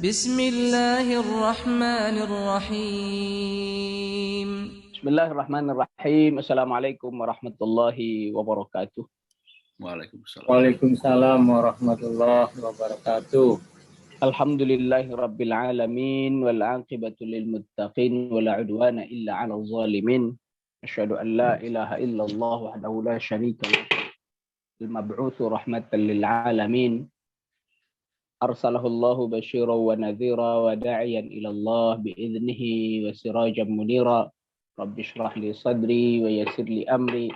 بسم الله الرحمن الرحيم. Bismillahirrahmanirrahim. Assalamualaikum warahmatullahi wabarakatuh. Waalaikumsalam. Waalaikumsalam warahmatullahi wabarakatuh. Alhamdulillahi rabbil alamin wal aqibatu lil muttaqin wala udwana illa 'alal zalimin. Asyhadu an la ilaha illallah wahdahu la syarika lah. Al mab'utsu rahmatan lil alamin. Arsalahu Allahu basyiran wa nadhira wa da'iyan ila Allah bi idnihi wa sirajan munira. Rabbi shrah li sadri wa yassir li amri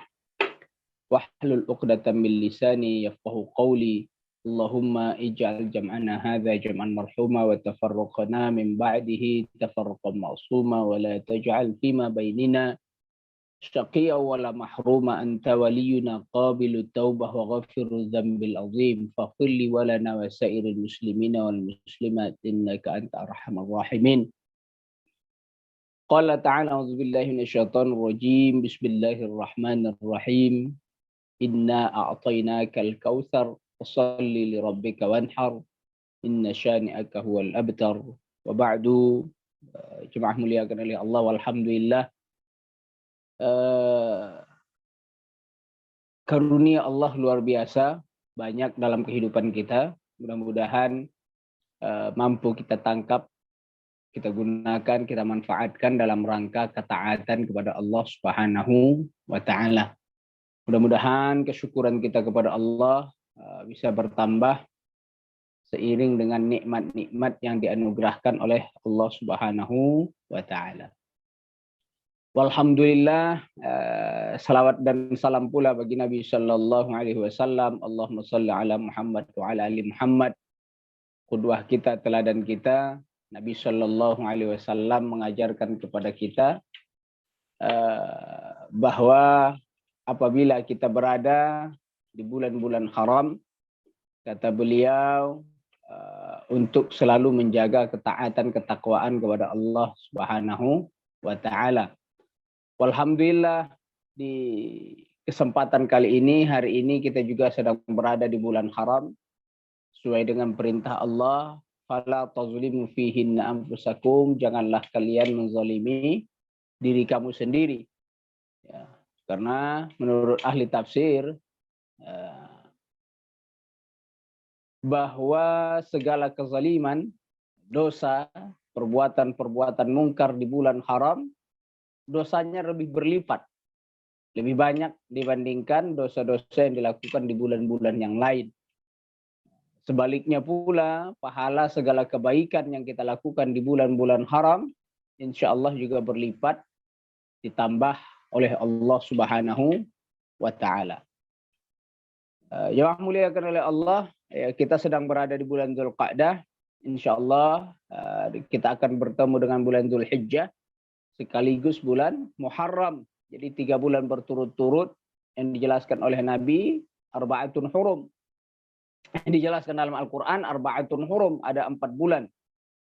wahlul 'uqdatam min lisani yafqahu qawli. Allahumma ij'al jam'ana hadza jam'an marhuma wa tafarraqana min ba'dihi tafarraqan ma'suma wa la taj'al fima bainina syaqiyyan wa la mahruma anta waliyuna qabilut taubah wa ghafirudz dzambil azim faghfir li wa lana wa sairil muslimina wal muslimat innaka anta arhamar rahimin. Qala ta'ala a'udzu billahi minasyaitonir rajim. Bismillahirrahmanirrahim. Inna a'tainakal kautsar fasholli li rabbika wanhar inna syani'aka huwal abtar. Wa ba'du. Jemaah muliakan oleh Allah, walhamdulillah, karunia Allah luar biasa banyak dalam kehidupan kita. Mudah-mudahan mampu kita tangkap, kita gunakan, kita manfaatkan dalam rangka ketaatan kepada Allah Subhanahu wa taala. Mudah-mudahan kesyukuran kita kepada Allah bisa bertambah seiring dengan nikmat-nikmat yang dianugerahkan oleh Allah Subhanahu wa taala. Walhamdulillah, salawat dan salam pula bagi Nabi sallallahu alaihi wasallam. Allahumma shalli ala Muhammad wa ala ali Muhammad. Qudwah kita, teladan kita. Nabi sallallahu alaihi wasallam mengajarkan kepada kita bahwa apabila kita berada di bulan-bulan haram, kata beliau, untuk selalu menjaga ketaatan, ketakwaan kepada Allah Subhanahu wa taala. Walhamdulillah, di kesempatan kali ini, hari ini kita juga sedang berada di bulan haram sesuai dengan perintah Allah, fala tazlimu fihinna anfusakum, janganlah kalian menzalimi diri kamu sendiri. Ya, karena menurut ahli tafsir bahwa segala kezaliman, dosa, perbuatan-perbuatan mungkar di bulan haram, dosanya lebih berlipat, lebih banyak dibandingkan dosa-dosa yang dilakukan di bulan-bulan yang lain. Sebaliknya pula, pahala segala kebaikan yang kita lakukan di bulan-bulan haram, insya Allah juga berlipat, ditambah oleh Allah Subhanahu wa ta'ala. Yang muliakan oleh Allah, kita sedang berada di bulan Dzulqa'dah. Insya Allah kita akan bertemu dengan bulan Dzulhijjah, sekaligus bulan Muharram. Jadi 3 bulan berturut-turut yang dijelaskan oleh Nabi, arba'atun hurum. Yang dijelaskan dalam Al-Quran, arba'atun hurum, ada 4 bulan.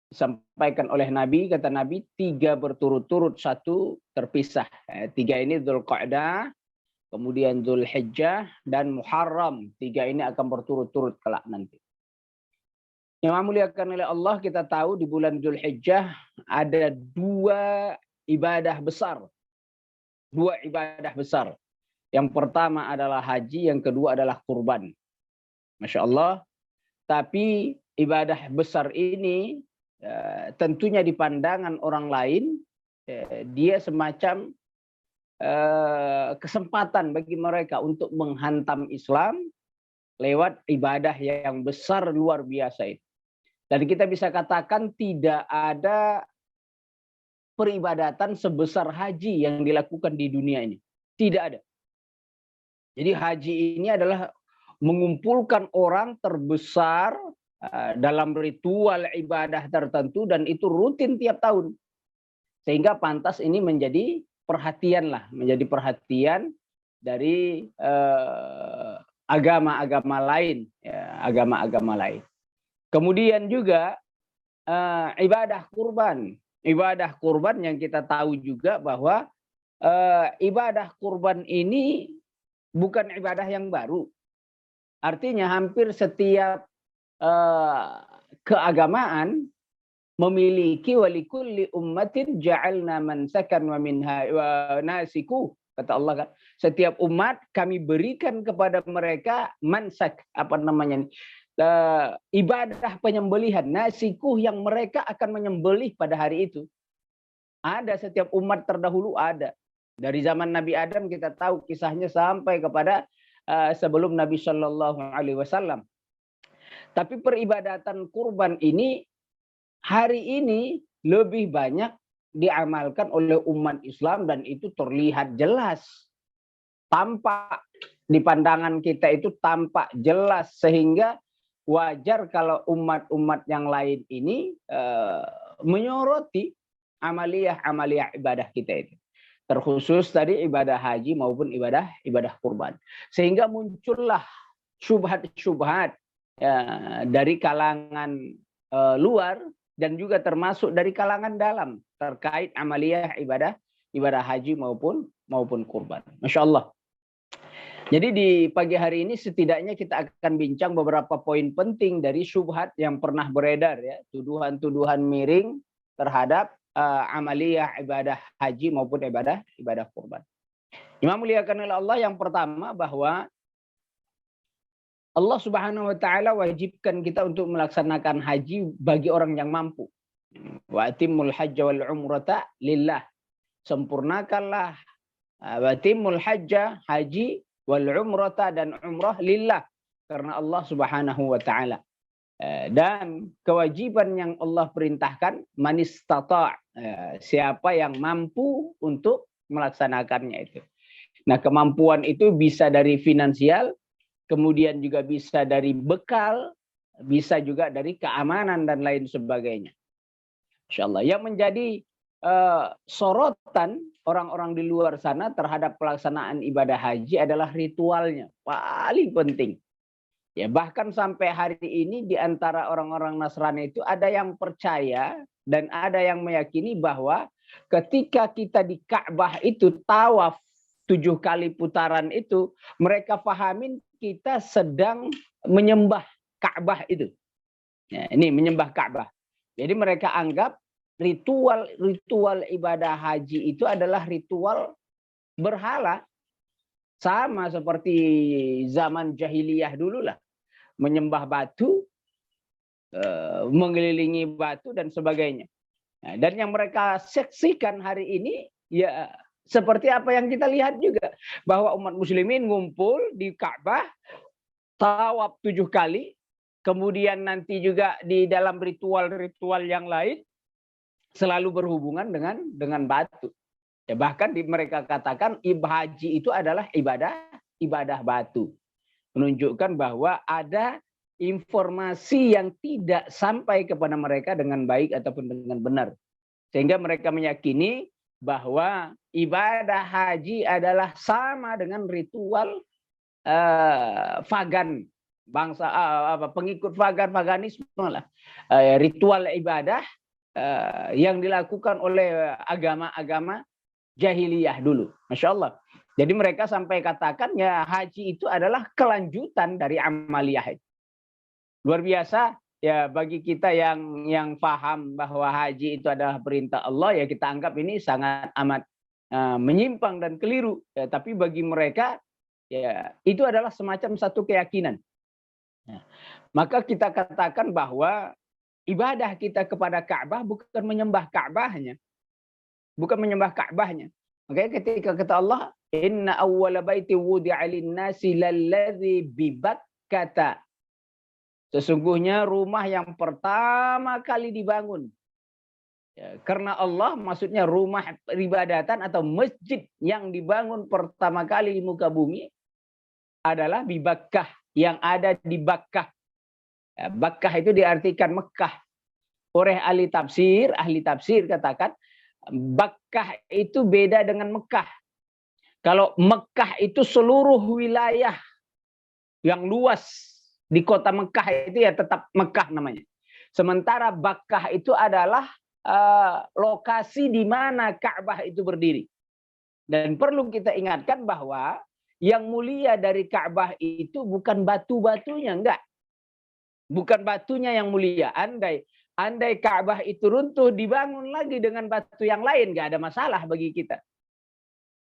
Disampaikan oleh Nabi, kata Nabi, 3 berturut-turut, 1 terpisah. 3 ini Dzulqa'dah, kemudian Dzulhijjah, dan Muharram. 3 ini akan berturut-turut kelak nanti. Yang muliakan oleh Allah, kita tahu di bulan Dzulhijjah ada 2 ibadah besar. 2 ibadah besar. Yang pertama adalah haji, yang kedua adalah kurban. Masya Allah. Tapi ibadah besar ini tentunya di pandangan orang lain, dia semacam kesempatan bagi mereka untuk menghantam Islam lewat ibadah yang besar luar biasa itu. Dan kita bisa katakan tidak ada peribadatan sebesar haji yang dilakukan di dunia ini. Tidak ada. Jadi haji ini adalah mengumpulkan orang terbesar dalam ritual ibadah tertentu, dan itu rutin tiap tahun. Sehingga pantas ini menjadi perhatian lah, menjadi perhatian dari agama-agama lain, ya, agama-agama lain. Kemudian juga ibadah kurban. Ibadah kurban yang kita tahu juga bahwa ibadah kurban ini bukan ibadah yang baru. Artinya hampir setiap keagamaan memiliki walikulli ummatin ja'alna mansakan wa minha wa nasiku, kata Allah kan. Setiap umat kami berikan kepada mereka mansak, apa namanya ini? Ibadah penyembelihan, nasikuh yang mereka akan menyembelih pada hari itu. Ada setiap umat terdahulu ada. Dari zaman Nabi Adam kita tahu kisahnya sampai kepada sebelum Nabi Shallallahu Alaihi Wasallam. Tapi peribadatan kurban ini hari ini lebih banyak diamalkan oleh umat Islam dan itu terlihat jelas. Tampak di pandangan kita itu tampak jelas sehingga wajar kalau umat-umat yang lain ini menyoroti amaliyah ibadah kita itu. Terkhusus tadi ibadah haji maupun ibadah kurban. Sehingga muncullah syubhat-syubhat dari kalangan luar dan juga termasuk dari kalangan dalam terkait amaliyah ibadah haji maupun kurban. Masya Allah. Jadi di pagi hari ini setidaknya kita akan bincang beberapa poin penting dari syubhat yang pernah beredar ya, tuduhan-tuduhan miring terhadap amaliyah ibadah haji maupun ibadah kurban. Imam muliakan oleh Allah, yang pertama bahwa Allah Subhanahu wa taala wajibkan kita untuk melaksanakan haji bagi orang yang mampu. Wa atimul hajja wal umrata lillah. Sempurnakanlah wa atimul hajja, haji, wal umrata, dan umrah lillah, karena Allah Subhanahu wa taala. Dan kewajiban yang Allah perintahkan man istata', siapa yang mampu untuk melaksanakannya itu. Nah, kemampuan itu bisa dari finansial, kemudian juga bisa dari bekal, bisa juga dari keamanan dan lain sebagainya. Insyaallah yang menjadi sorotan orang-orang di luar sana terhadap pelaksanaan ibadah haji adalah ritualnya, paling penting. Ya, bahkan sampai hari ini di antara orang-orang Nasrani itu ada yang percaya dan ada yang meyakini bahwa ketika kita di Ka'bah itu tawaf 7 kali putaran itu, mereka pahamin kita sedang menyembah Ka'bah itu. Ya, ini menyembah Ka'bah. Jadi mereka anggap ritual ibadah haji itu adalah ritual berhala. Sama seperti zaman jahiliyah dulu lah. Menyembah batu, mengelilingi batu dan sebagainya. Nah, dan yang mereka saksikan hari ini ya seperti apa yang kita lihat juga, bahwa umat muslimin ngumpul di Ka'bah, tawaf 7 kali, kemudian nanti juga di dalam ritual-ritual yang lain selalu berhubungan dengan batu. Ya, bahkan mereka katakan haji itu adalah ibadah batu. Menunjukkan bahwa ada informasi yang tidak sampai kepada mereka dengan baik ataupun dengan benar. Sehingga mereka meyakini bahwa ibadah haji adalah sama dengan ritual Fagan, bangsa pengikut paganisme lah. Ritual ibadah yang dilakukan oleh agama-agama jahiliyah dulu. Masya Allah. Jadi mereka sampai katakan ya haji itu adalah kelanjutan dari amaliyah. Luar biasa ya bagi kita yang paham bahwa haji itu adalah perintah Allah, ya kita anggap ini sangat amat menyimpang dan keliru. Ya, tapi bagi mereka ya itu adalah semacam satu keyakinan. Ya. Maka kita katakan bahwa ibadah kita kepada Ka'bah bukan menyembah Ka'bahnya. Bukan menyembah Ka'bahnya. Makanya ketika kata Allah, inna awwala baiti wudi'a lin-nasi lalladzi bi Bakkah. Sesungguhnya rumah yang pertama kali dibangun. Ya, karena Allah maksudnya rumah peribadatan atau masjid yang dibangun pertama kali di muka bumi adalah bi Bakkah, yang ada di Bakkah. Ya, Bakkah itu diartikan Mekah. Oleh ahli tafsir katakan Bakkah itu beda dengan Mekah. Kalau Mekah itu seluruh wilayah yang luas di kota Mekah itu ya tetap Mekah namanya. Sementara Bakkah itu adalah lokasi di mana Ka'bah itu berdiri. Dan perlu kita ingatkan bahwa yang mulia dari Ka'bah itu bukan batu-batunya, enggak. Bukan batunya yang mulia. Andai Andai Ka'bah itu runtuh, dibangun lagi dengan batu yang lain, nggak ada masalah bagi kita.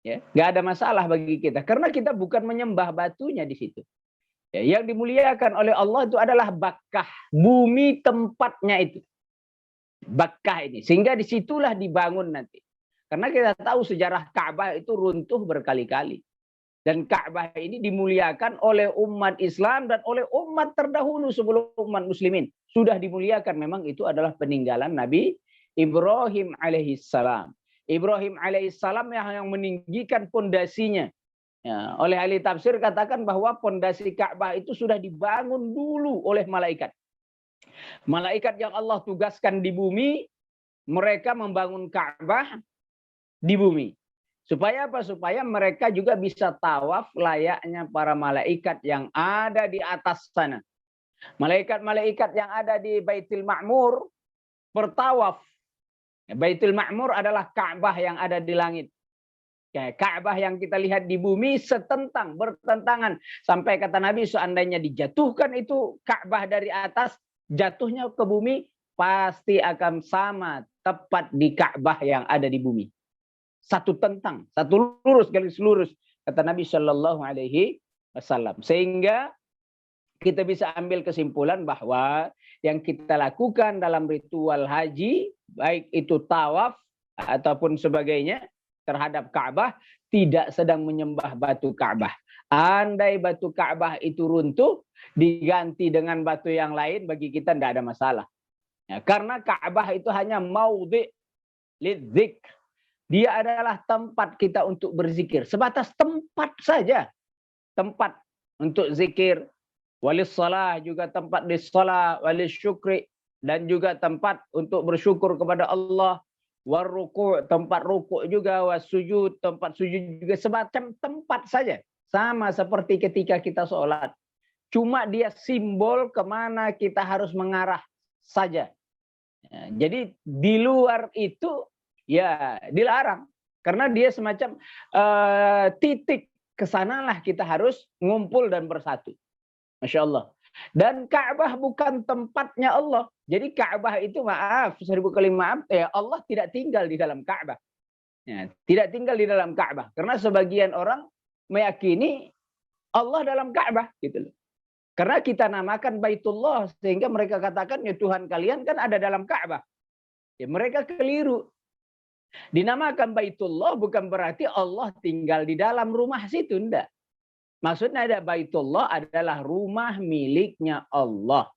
Ya, nggak ada masalah bagi kita, karena kita bukan menyembah batunya di situ. Ya, yang dimuliakan oleh Allah itu adalah Bakkah, bumi tempatnya itu. Bakkah ini, sehingga disitulah dibangun nanti. Karena kita tahu sejarah Ka'bah itu runtuh berkali-kali. Dan Ka'bah ini dimuliakan oleh umat Islam dan oleh umat terdahulu sebelum umat muslimin. Sudah dimuliakan, memang itu adalah peninggalan Nabi Ibrahim alaihissalam. Ibrahim alaihissalam yang meninggikan pondasinya. Ya, oleh ahli tafsir katakan bahwa pondasi Ka'bah itu sudah dibangun dulu oleh malaikat. Malaikat yang Allah tugaskan di bumi, mereka membangun Ka'bah di bumi. Supaya apa? Supaya mereka juga bisa tawaf layaknya para malaikat yang ada di atas sana. Malaikat-malaikat yang ada di Baitul Ma'mur bertawaf. Baitul Ma'mur adalah Ka'bah yang ada di langit. Ya, Ka'bah yang kita lihat di bumi bertentangan. Sampai kata Nabi, seandainya dijatuhkan itu Ka'bah dari atas, jatuhnya ke bumi pasti akan sama tepat di Ka'bah yang ada di bumi. Satu lurus, garis lurus, kata Nabi Shallallahu Alaihi Wasallam. Sehingga kita bisa ambil kesimpulan bahwa yang kita lakukan dalam ritual haji, baik itu tawaf ataupun sebagainya terhadap Ka'bah, tidak sedang menyembah batu Ka'bah. Andai batu Ka'bah itu runtuh, diganti dengan batu yang lain, bagi kita tidak ada masalah. Ya, karena Ka'bah itu hanya maudhi' lidzikr. Dia adalah tempat kita untuk berzikir. Sebatas tempat saja. Tempat untuk zikir. Walis salah juga tempat di salah. Walis syukri. Dan juga tempat untuk bersyukur kepada Allah. Warruku' tempat rukuk juga. Wasujud tempat sujud juga. Semacam tempat saja. Sama seperti ketika kita sholat. Cuma dia simbol kemana kita harus mengarah saja. Ya, jadi di luar itu ya dilarang, karena dia semacam titik kesanalah kita harus ngumpul dan bersatu. Masya Allah. Dan Ka'bah bukan tempatnya Allah. Jadi Ka'bah itu, maaf, 1000 kali maaf, ya Allah tidak tinggal di dalam Ka'bah. Ya, tidak tinggal di dalam Ka'bah, karena sebagian orang meyakini Allah dalam Ka'bah gitu loh. Karena kita namakan Baitullah, sehingga mereka katakan ya Tuhan kalian kan ada dalam Ka'bah. Ya, mereka keliru. Dinamakan Baitullah bukan berarti Allah tinggal di dalam rumah situ, enggak. Maksudnya ada Baitullah adalah rumah miliknya Allah.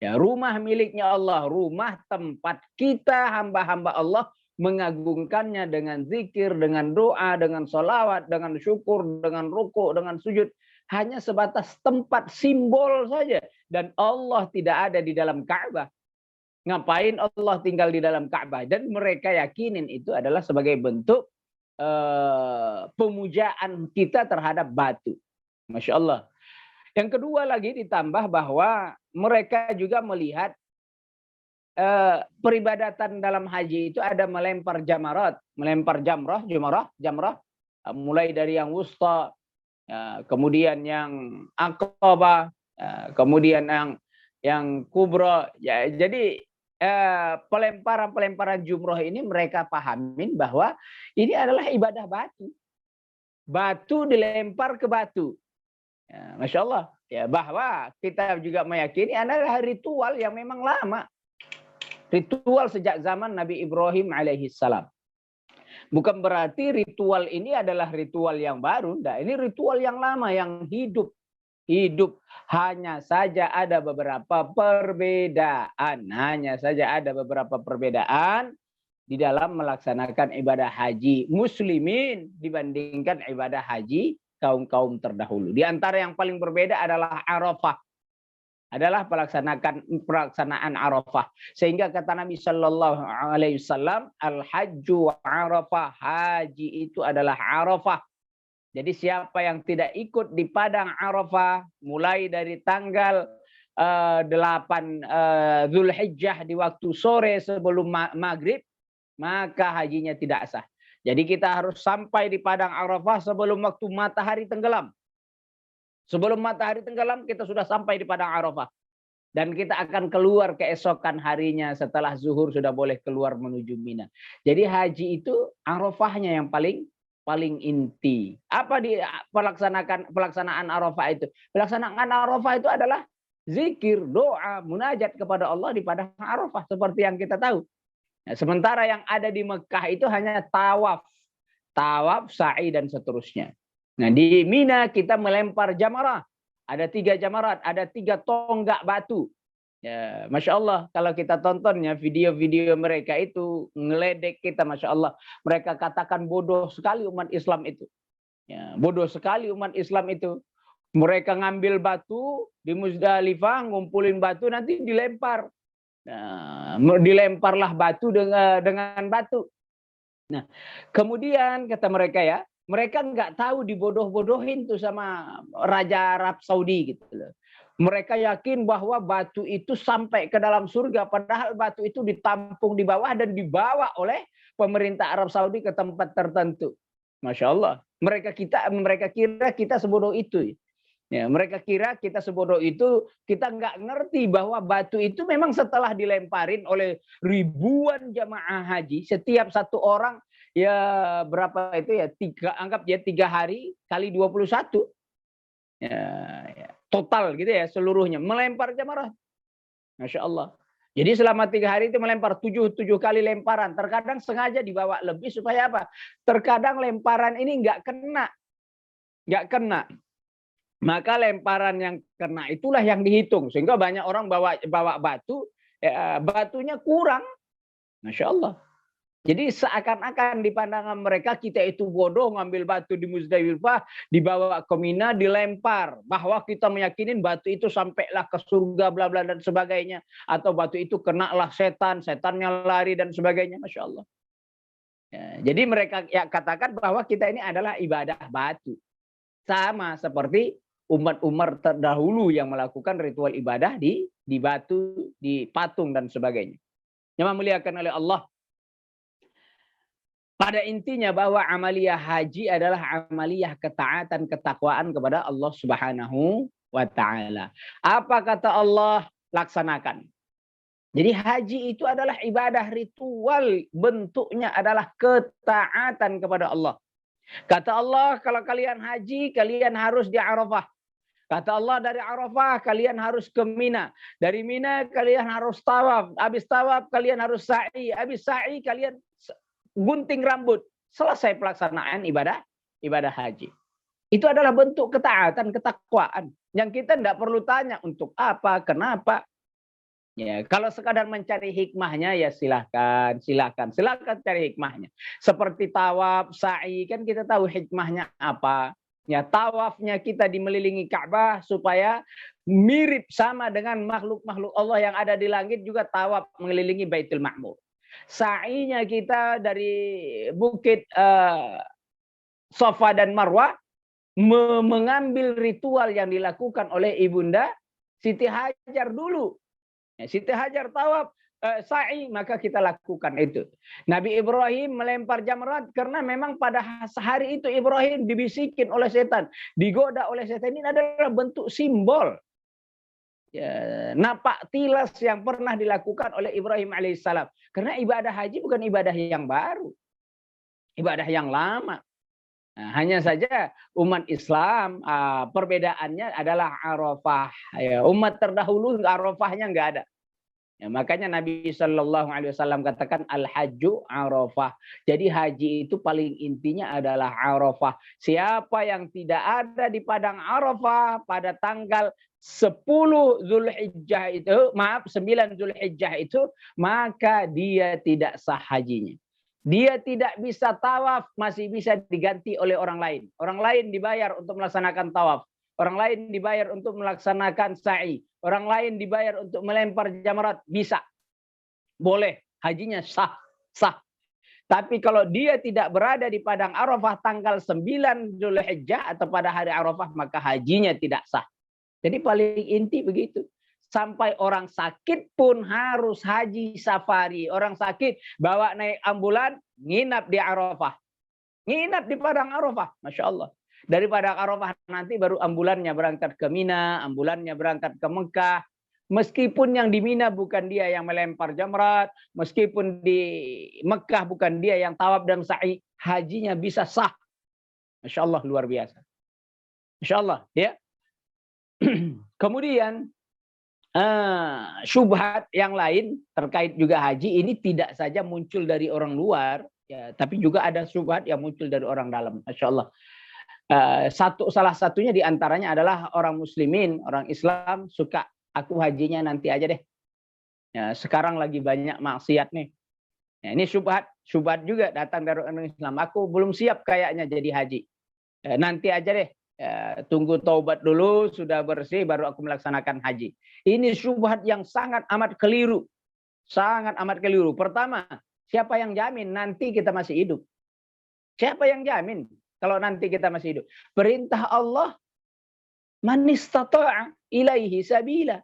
Ya, rumah miliknya Allah, rumah tempat kita hamba-hamba Allah mengagungkannya dengan zikir, dengan doa, dengan sholawat, dengan syukur, dengan rukuk, dengan sujud. Hanya sebatas tempat simbol saja. Dan Allah tidak ada di dalam Ka'bah. Ngapain Allah tinggal di dalam Ka'bah? Dan mereka yakinin itu adalah sebagai bentuk pemujaan kita terhadap batu. Masya Allah. Yang kedua lagi ditambah bahwa mereka juga melihat peribadatan dalam haji itu ada melempar jamarat, melempar jamrah, mulai dari yang wusta, kemudian yang aqabah, kemudian yang kubra. Ya, jadi pelemparan jumroh ini mereka pahamin bahwa ini adalah ibadah batu. Batu dilempar ke batu. Ya, Masya Allah. Ya, bahwa kita juga meyakini adalah ritual yang memang lama. Ritual sejak zaman Nabi Ibrahim alaihissalam. Bukan berarti ritual ini adalah ritual yang baru. Nah, ini ritual yang lama, yang hidup. Hanya saja ada beberapa perbedaan. Di dalam melaksanakan ibadah haji muslimin dibandingkan ibadah haji kaum-kaum terdahulu. Di antara yang paling berbeda adalah Arafah. Adalah pelaksanaan Arafah. Sehingga kata Nabi Shallallahu Alaihi Wasallam, al-hajju Arafah, haji itu adalah Arafah. Jadi siapa yang tidak ikut di padang Arafah mulai dari tanggal 8 Zulhijjah di waktu sore sebelum maghrib, maka hajinya tidak sah. Jadi kita harus sampai di padang Arafah sebelum waktu matahari tenggelam. Sebelum matahari tenggelam kita sudah sampai di padang Arafah. Dan kita akan keluar keesokan harinya setelah zuhur sudah boleh keluar menuju Mina. Jadi haji itu Arafahnya yang paling inti. Apa di pelaksanaan Arafah itu? Pelaksanaan Arafah itu adalah zikir, doa, munajat kepada Allah di padang Arafah seperti yang kita tahu. Nah, sementara yang ada di Mekah itu hanya tawaf, sa'i dan seterusnya. Nah, di Mina kita melempar jamarah. Ada 3 jamarat, ada 3 tonggak batu. Ya, Masya Allah, kalau kita tontonnya video-video mereka itu ngeledek kita, Masya Allah. Mereka katakan bodoh sekali umat Islam itu. Ya, bodoh sekali umat Islam itu. Mereka ngambil batu di Muzdalifah, ngumpulin batu, nanti dilempar. Nah, dilemparlah batu dengan batu. Nah, kemudian kata mereka ya, mereka nggak tahu dibodoh-bodohin tuh sama Raja Arab Saudi gitu loh. Mereka yakin bahwa batu itu sampai ke dalam surga, padahal batu itu ditampung di bawah dan dibawa oleh pemerintah Arab Saudi ke tempat tertentu. Masya Allah. Mereka kira kita sebodoh itu. Ya, mereka kira kita sebodoh itu, kita nggak ngerti bahwa batu itu memang setelah dilemparin oleh ribuan jamaah haji, setiap satu orang ya berapa itu ya, anggap ya 3 hari kali 21. Ya, total gitu ya seluruhnya melempar jamarah. Masya Allah. Jadi selama 3 hari itu melempar 7 kali lemparan. Terkadang sengaja dibawa lebih supaya apa? Terkadang lemparan ini nggak kena. Maka lemparan yang kena itulah yang dihitung. Sehingga banyak orang bawa batu, batunya kurang. Masya Allah. Jadi seakan-akan di pandangan mereka kita itu bodoh ngambil batu di Muzdalifah, dibawa ke Mina, dilempar. Bahwa kita meyakinin batu itu sampailah ke surga, bla bla dan sebagainya. Atau batu itu kenalah setan, setannya lari dan sebagainya. Masya Allah. Ya, jadi mereka ya katakan bahwa kita ini adalah ibadah batu. Sama seperti umat-umat terdahulu yang melakukan ritual ibadah di batu, di patung dan sebagainya. Yang memuliakan oleh Allah. Pada intinya bahwa amaliyah haji adalah amaliyah ketaatan, ketakwaan kepada Allah Subhanahu wa taala. Apa kata Allah? Laksanakan. Jadi haji itu adalah ibadah ritual, bentuknya adalah ketaatan kepada Allah. Kata Allah, kalau kalian haji, kalian harus di Arafah. Kata Allah, dari Arafah kalian harus ke Mina. Dari Mina kalian harus tawaf. Habis tawaf kalian harus sa'i. Habis sa'i kalian gunting rambut. Selesai pelaksanaan ibadah haji. Itu adalah bentuk ketaatan, ketakwaan. Yang kita tidak perlu tanya untuk apa, kenapa. Ya, kalau sekadar mencari hikmahnya ya silakan cari hikmahnya. Seperti tawaf, sa'i, kan kita tahu hikmahnya apa. Ya, tawafnya kita dimelilingi Ka'bah supaya mirip sama dengan makhluk-makhluk Allah yang ada di langit, juga tawaf mengelilingi Baitul Ma'mur. Sa'inya kita dari bukit Safa dan Marwah mengambil ritual yang dilakukan oleh Ibunda Siti Hajar dulu. Ya, Siti Hajar tawaf, sa'i, maka kita lakukan itu. Nabi Ibrahim melempar jamrat karena memang pada hari itu Ibrahim dibisikin oleh setan, digoda oleh setan. Ini adalah bentuk simbol ya, napak tilas yang pernah dilakukan oleh Ibrahim alaihissalam. Karena ibadah haji bukan ibadah yang baru, ibadah yang lama. Nah, hanya saja umat Islam perbedaannya adalah Arafah. Ya, umat terdahulu Arafahnya nggak ada. Ya, makanya Nabi Shallallahu Alaihi Wasallam katakan al-hajju Arafah. Jadi haji itu paling intinya adalah Arafah. Siapa yang tidak ada di padang Arafah pada tanggal 10 Zulhijjah itu, 9 Zulhijjah itu, maka dia tidak sah hajinya. Dia tidak bisa tawaf, masih bisa diganti oleh orang lain. Orang lain dibayar untuk melaksanakan tawaf. Orang lain dibayar untuk melaksanakan sa'i. Orang lain dibayar untuk melempar jamarat. Bisa. Boleh. Hajinya sah. Tapi kalau dia tidak berada di padang Arafah tanggal 9 Zulhijjah atau pada hari Arafah, maka hajinya tidak sah. Jadi paling inti begitu. Sampai orang sakit pun harus haji safari. Orang sakit bawa naik ambulan, nginap di Arafah. Nginap di padang Arafah. Masya Allah. Dari padang Arafah nanti baru ambulannya berangkat ke Mina, ambulannya berangkat ke Mekah. Meskipun yang di Mina bukan dia yang melempar jamrat, meskipun di Mekah bukan dia yang tawaf dan sa'i, hajinya bisa sah. Masya Allah, luar biasa. Masya Allah, ya. Kemudian syubhat yang lain terkait juga haji ini tidak saja muncul dari orang luar, ya, tapi juga ada syubhat yang muncul dari orang dalam. Masya Allah. Salah satunya diantaranya adalah orang muslimin, orang Islam suka aku hajinya nanti aja deh. Ya, sekarang lagi banyak maksiat nih. Ya, ini syubhat juga datang dari orang Islam. Aku belum siap kayaknya jadi haji. Ya, nanti aja deh. Ya, tunggu taubat dulu, sudah bersih baru aku melaksanakan haji. Ini syubhat yang sangat amat keliru. Sangat amat keliru. Pertama, siapa yang jamin nanti kita masih hidup? Siapa yang jamin kalau nanti kita masih hidup? Perintah Allah, man istata'a ilaihi sabila.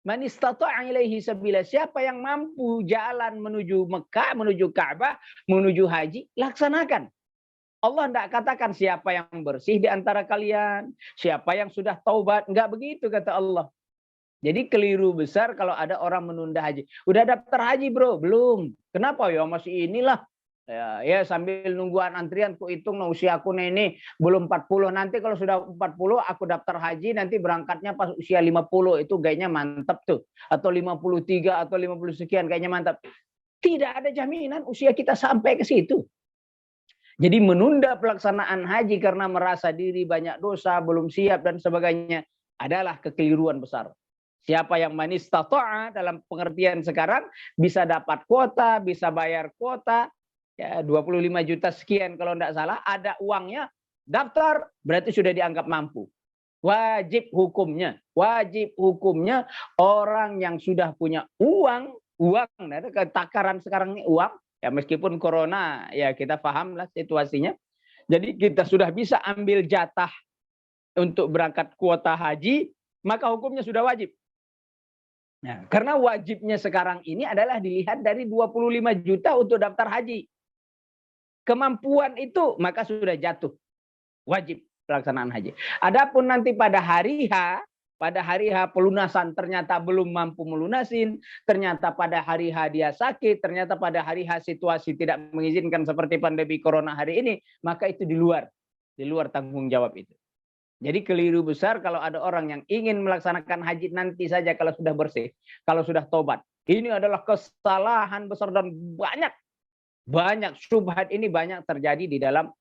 Man istata'a ilaihi sabila. Siapa yang mampu jalan menuju Mekah, menuju Ka'bah, menuju haji, laksanakan. Allah tidak katakan siapa yang bersih di antara kalian, siapa yang sudah taubat. Enggak begitu kata Allah. Jadi keliru besar kalau ada orang menunda haji. Udah daftar haji bro? Belum. Kenapa ya masih inilah. Ya sambil nungguan antrian ku hitung usia aku ini belum 40. Nanti kalau sudah 40 aku daftar haji, nanti berangkatnya pas usia 50. Itu kayaknya mantap tuh. Atau 53 atau 50 sekian kayaknya mantap. Tidak ada jaminan usia kita sampai ke situ. Jadi menunda pelaksanaan haji karena merasa diri banyak dosa, belum siap dan sebagainya adalah kekeliruan besar. Siapa yang man istata'a dalam pengertian sekarang bisa dapat kuota, bisa bayar kuota, ya 25 juta sekian kalau tidak salah, ada uangnya, daftar, berarti sudah dianggap mampu. Wajib hukumnya orang yang sudah punya uang, nah, takaran sekarang ini uang, ya meskipun corona, ya kita pahamlah situasinya. Jadi kita sudah bisa ambil jatah untuk berangkat kuota haji, maka hukumnya sudah wajib. Nah, karena wajibnya sekarang ini adalah dilihat dari 25 juta untuk daftar haji. Kemampuan itu maka sudah jatuh. Wajib pelaksanaan haji. Adapun nanti pada hari H pelunasan ternyata belum mampu melunasin, ternyata pada hari H dia sakit, ternyata pada hari H situasi tidak mengizinkan seperti pandemi corona hari ini, maka itu di luar tanggung jawab itu. Jadi keliru besar kalau ada orang yang ingin melaksanakan haji nanti saja kalau sudah bersih, kalau sudah tobat. Ini adalah kesalahan besar dan banyak syubhat ini banyak terjadi di dalam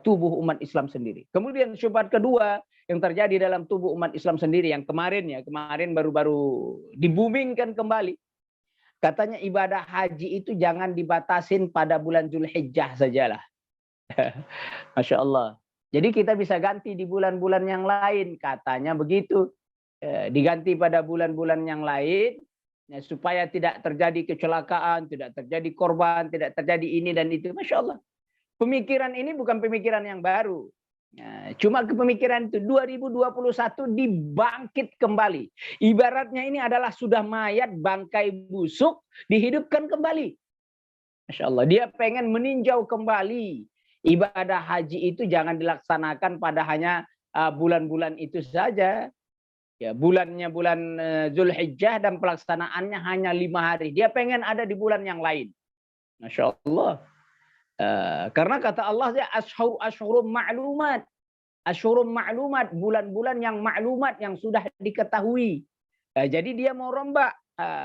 tubuh umat Islam sendiri. Kemudian syubhat kedua yang terjadi dalam tubuh umat Islam sendiri yang kemarin baru-baru dibumingkan kembali. Katanya ibadah haji itu jangan dibatasin pada bulan Zulhijjah sajalah. Masya Allah. Jadi kita bisa ganti di bulan-bulan yang lain, katanya begitu. Diganti pada bulan-bulan yang lain, ya, supaya tidak terjadi kecelakaan, tidak terjadi korban, tidak terjadi ini dan itu. Masya Allah. Pemikiran ini bukan pemikiran yang baru. Ya, cuma pemikiran itu 2021 dibangkit kembali. Ibaratnya ini adalah sudah mayat, bangkai busuk, dihidupkan kembali. Masya Allah. Dia pengen meninjau kembali. Ibadah haji itu jangan dilaksanakan pada hanya bulan-bulan itu saja. Ya, bulannya bulan Zulhijjah dan pelaksanaannya hanya 5 hari. Dia pengen ada di bulan yang lain. Masya Allah. Karena kata Allah ya ashhurum ma'lumat. Ashhurum ma'lumat, bulan-bulan yang maklumat yang sudah diketahui. Jadi dia mau rombak.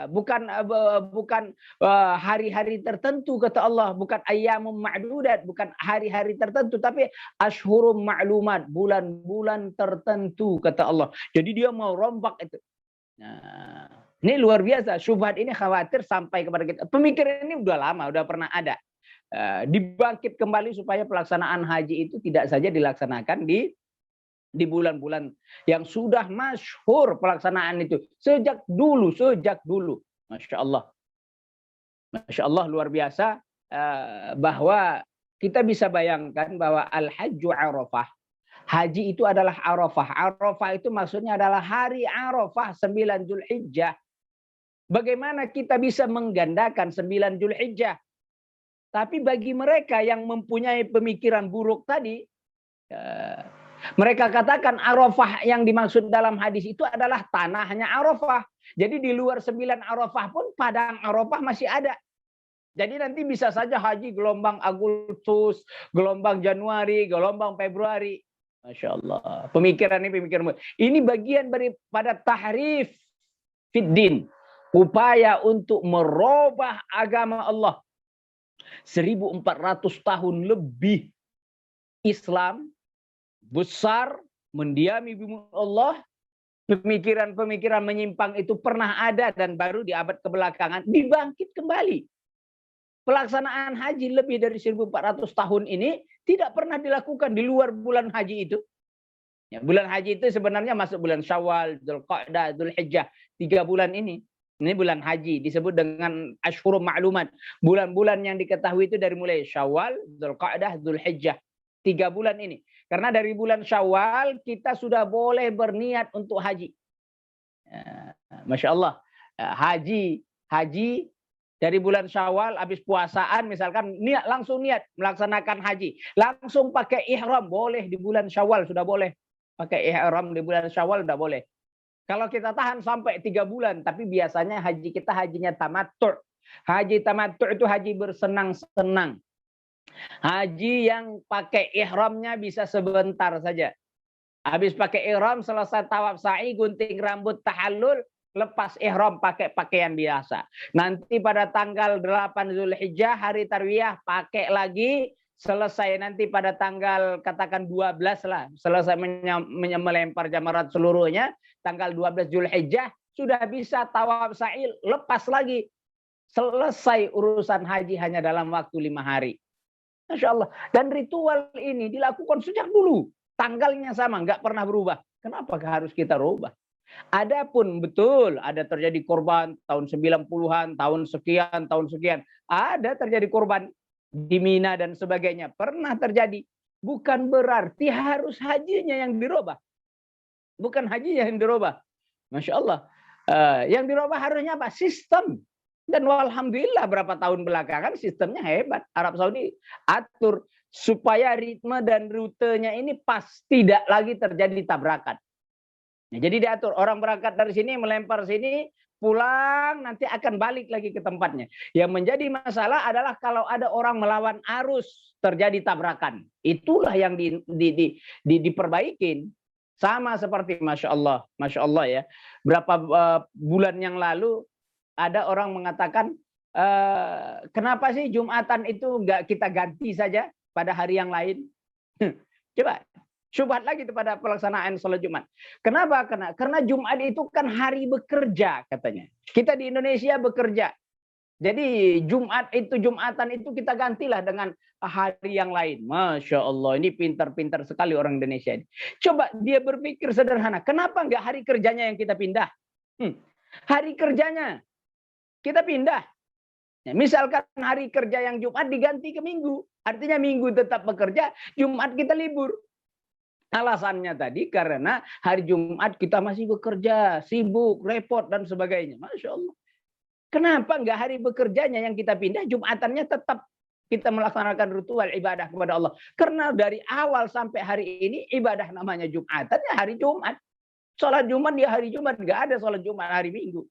Bukan hari-hari tertentu kata Allah, bukan ayyamum ma'dudat, bukan hari-hari tertentu, tapi ashhurum ma'lumat, bulan-bulan tertentu kata Allah. Jadi dia mau rombak itu. Nah, ini luar biasa. Syubhat ini khawatir sampai kepada kita. Pemikiran ini udah lama, udah pernah ada. Dibangkit kembali supaya pelaksanaan haji itu tidak saja dilaksanakan di bulan-bulan yang sudah masyhur pelaksanaan itu sejak dulu. Masya Allah luar biasa. Bahwa kita bisa bayangkan bahwa al-hajju Arafah, haji itu adalah Arafah. Arafah itu maksudnya adalah hari Arafah 9 Zulhijjah. Bagaimana kita bisa menggandakan 9 Zulhijjah? Tapi bagi mereka yang mempunyai pemikiran buruk tadi, mereka katakan Arafah yang dimaksud dalam hadis itu adalah tanahnya Arafah. Jadi di luar 9 Arafah pun padang Arafah masih ada. Jadi nanti bisa saja haji gelombang Agustus, gelombang Januari, gelombang Februari. Masya Allah. Pemikiran ini pemikiran. Ini bagian daripada tahrif fiddin. Upaya untuk merubah agama Allah. 1400 tahun lebih Islam besar mendiami bumi Allah. Pemikiran-pemikiran menyimpang itu pernah ada dan baru di abad kebelakangan dibangkit kembali. Pelaksanaan haji lebih dari 1400 tahun ini tidak pernah dilakukan di luar bulan haji itu. Ya, bulan haji itu sebenarnya masuk bulan Syawal, Dzulqa'dah, Dzulhijjah. 3 bulan ini. Ini bulan haji disebut dengan Ashhurul Ma'lumat. Bulan-bulan yang diketahui itu dari mulai Syawal, Dzulqa'dah, Dzulhijjah. 3 bulan ini. Karena dari bulan Syawal kita sudah boleh berniat untuk haji. Masya Allah. Haji dari bulan Syawal habis puasaan misalkan langsung niat melaksanakan haji. Langsung pakai ihram boleh di bulan Syawal sudah boleh. Pakai ihram di bulan Syawal sudah boleh. Kalau kita tahan sampai 3 bulan tapi biasanya haji kita hajinya tamattu'. Haji tamattu' itu haji bersenang-senang. Haji yang pakai ihramnya bisa sebentar saja. Habis pakai ihram selesai tawaf sa'i, gunting rambut, tahallul, lepas ihram pakai pakaian biasa. Nanti pada tanggal 8 Zulhijjah hari tarwiyah pakai lagi. Selesai nanti pada tanggal katakan 12 lah. Selesai melempar jamarat seluruhnya. Tanggal 12 Zulhijjah sudah bisa tawaf sa'i lepas lagi. Selesai urusan haji hanya dalam waktu 5 hari. Masya Allah. Dan ritual ini dilakukan sejak dulu. Tanggalnya sama, nggak pernah berubah. Kenapa harus kita rubah? Adapun betul ada terjadi korban tahun 90-an, tahun sekian. Ada terjadi korban di Mina dan sebagainya. Pernah terjadi. Bukan berarti harus hajinya yang dirubah. Bukan hajinya yang dirubah. Masya Allah. Yang dirubah harusnya apa? Sistem. Dan alhamdulillah berapa tahun belakangan sistemnya hebat. Arab Saudi atur supaya ritme dan rutenya ini pas. Tidak lagi terjadi tabrakan. Nah, jadi diatur orang berangkat dari sini melempar sini pulang nanti akan balik lagi ke tempatnya. Yang menjadi masalah adalah kalau ada orang melawan arus terjadi tabrakan. Itulah yang diperbaikin. Sama seperti Masya Allah ya. Berapa bulan yang lalu ada orang mengatakan kenapa sih Jumatan itu nggak kita ganti saja pada hari yang lain? Coba. Syubhat lagi kepada pelaksanaan sholat Jumat. Kenapa? Karena Jumat itu kan hari bekerja katanya. Kita di Indonesia bekerja. Jadi Jumatan itu kita gantilah dengan hari yang lain. Masya Allah, ini pintar-pintar sekali orang Indonesia ini. Coba dia berpikir sederhana. Kenapa nggak hari kerjanya yang kita pindah? Hari kerjanya kita pindah. Ya, misalkan hari kerja yang Jumat diganti ke Minggu. Artinya Minggu tetap bekerja, Jumat kita libur. Alasannya tadi karena hari Jumat kita masih bekerja, sibuk, repot, dan sebagainya. Masya Allah. Kenapa enggak hari bekerjanya yang kita pindah, Jumatannya tetap kita melaksanakan ritual ibadah kepada Allah. Karena dari awal sampai hari ini ibadah namanya Jumatannya hari Jumat. Sholat Jumat ya hari Jumat, enggak ada sholat Jumat hari Minggu.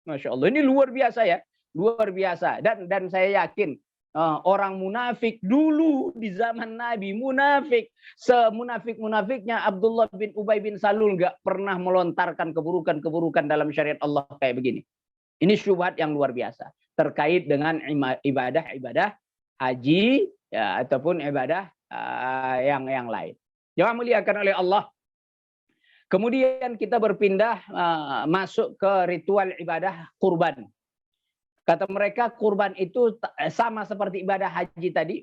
Masya Allah, ini luar biasa ya. Luar biasa. Dan saya yakin orang munafik dulu di zaman Nabi, munafik. Semunafik-munafiknya Abdullah bin Ubay bin Salul nggak pernah melontarkan keburukan-keburukan dalam syariat Allah kayak begini. Ini syubhat yang luar biasa. Terkait dengan ibadah-ibadah haji ya, ataupun ibadah yang lain. Jemaah muliakan oleh Allah. Kemudian kita berpindah masuk ke ritual ibadah kurban. Kata mereka kurban itu sama seperti ibadah haji tadi.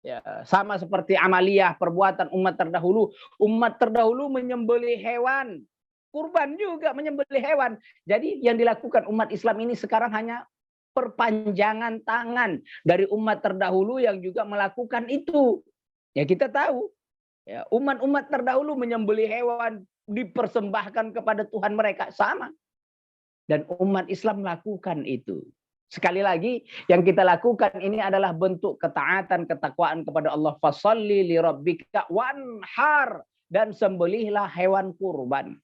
Ya, sama seperti amaliyah perbuatan umat terdahulu. Umat terdahulu menyembelih hewan. Kurban juga menyembelih hewan. Jadi yang dilakukan umat Islam ini sekarang hanya perpanjangan tangan dari umat terdahulu yang juga melakukan itu. Ya kita tahu. Ya, umat-umat terdahulu menyembelih hewan dipersembahkan kepada Tuhan mereka. Sama. Dan umat Islam melakukan itu. Sekali lagi, yang kita lakukan ini adalah bentuk ketaatan, ketakwaan kepada Allah. Fasalli li rabbika wanhar. Dan sembelihlah hewan kurban.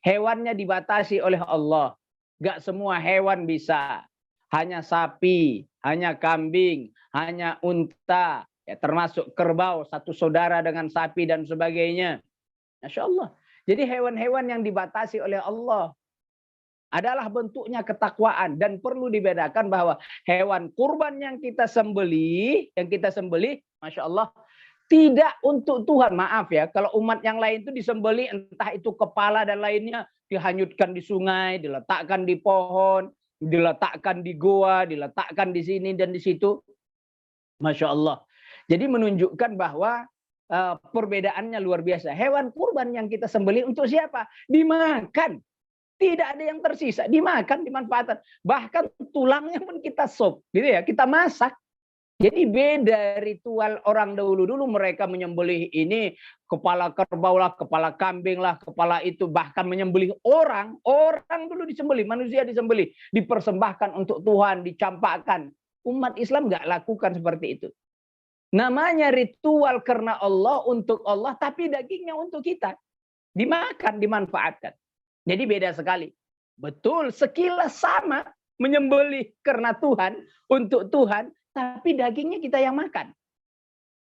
Hewannya dibatasi oleh Allah. Gak semua hewan bisa. Hanya sapi, hanya kambing, hanya unta, ya, termasuk kerbau, satu saudara dengan sapi dan sebagainya. Masya Allah. Jadi hewan-hewan yang dibatasi oleh Allah adalah bentuknya ketakwaan, dan perlu dibedakan bahwa hewan kurban yang kita sembelih, Masya Allah, tidak untuk Tuhan. Maaf ya, kalau umat yang lain itu disembelih, entah itu kepala dan lainnya, dihanyutkan di sungai, diletakkan di pohon, diletakkan di goa, diletakkan di sini dan di situ. Masya Allah. Jadi menunjukkan bahwa perbedaannya luar biasa. Hewan kurban yang kita sembelih untuk siapa? Dimakan. Tidak ada yang tersisa, dimakan, dimanfaatkan. Bahkan tulangnya pun kita sop, gitu ya, kita masak. Jadi beda ritual orang dulu mereka menyembelih ini kepala kerbau lah, kepala kambing lah, kepala itu, bahkan menyembelih orang dulu disembelih, manusia disembelih, dipersembahkan untuk Tuhan, dicampakkan. Umat Islam nggak lakukan seperti itu. Namanya ritual karena Allah, untuk Allah, tapi dagingnya untuk kita. Dimakan, dimanfaatkan. Jadi beda sekali. Betul, sekilas sama, menyembelih karena Tuhan, untuk Tuhan, tapi dagingnya kita yang makan.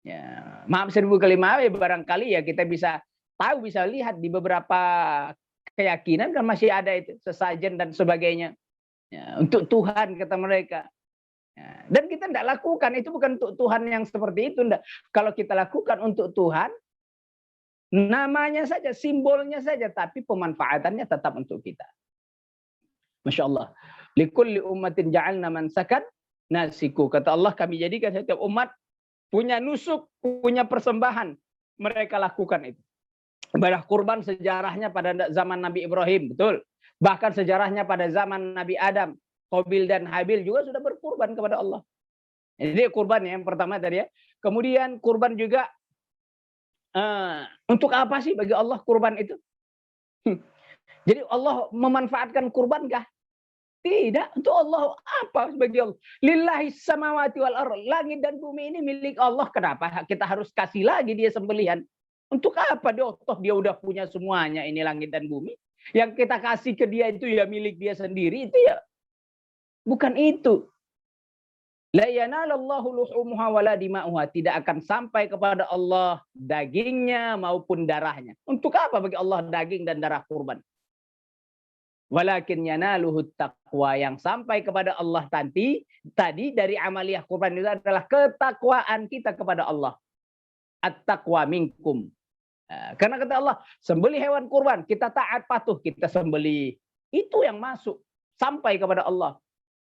Ya, maaf 1000 kali maaf, ya, barangkali ya kita bisa tahu, bisa lihat di beberapa keyakinan kan masih ada itu, sesajen dan sebagainya. Ya, untuk Tuhan kata mereka. Ya, dan kita tidak lakukan, itu bukan untuk Tuhan yang seperti itu. Enggak. Kalau kita lakukan untuk Tuhan, namanya saja, simbolnya saja, tapi pemanfaatannya tetap untuk kita. Masya Allah. Likulli ummatin ja'alna mansakan nasiku. Kata Allah, kami jadikan setiap umat punya nusuk, punya persembahan. Mereka lakukan itu. Ibadah kurban sejarahnya pada zaman Nabi Ibrahim, betul. Bahkan sejarahnya pada zaman Nabi Adam. Qabil dan Habil juga sudah berkurban kepada Allah. Jadi kurban yang pertama tadi ya. Kemudian kurban juga untuk apa sih bagi Allah kurban itu? Jadi Allah memanfaatkan kurban kah? Tidak. Untuk Allah apa bagi Allah? Lillahi samawati wal ardh. Langit dan bumi ini milik Allah. Kenapa kita harus kasih lagi dia sembelihan? Untuk apa dia? Toh dia udah punya semuanya ini langit dan bumi. Yang kita kasih ke dia itu ya milik dia sendiri, itu ya bukan itu. La yanalallahu luhumuha wala dima'uha. Tidak akan sampai kepada Allah dagingnya maupun darahnya. Untuk apa bagi Allah daging dan darah kurban? Walakin yanaluhu taqwa. Yang sampai kepada Allah tadi dari amaliyah kurban itu adalah ketakwaan kita kepada Allah. At-taqwa minkum. Karena kata Allah, sembelih hewan kurban, kita taat patuh, kita sembelih. Itu yang masuk sampai kepada Allah.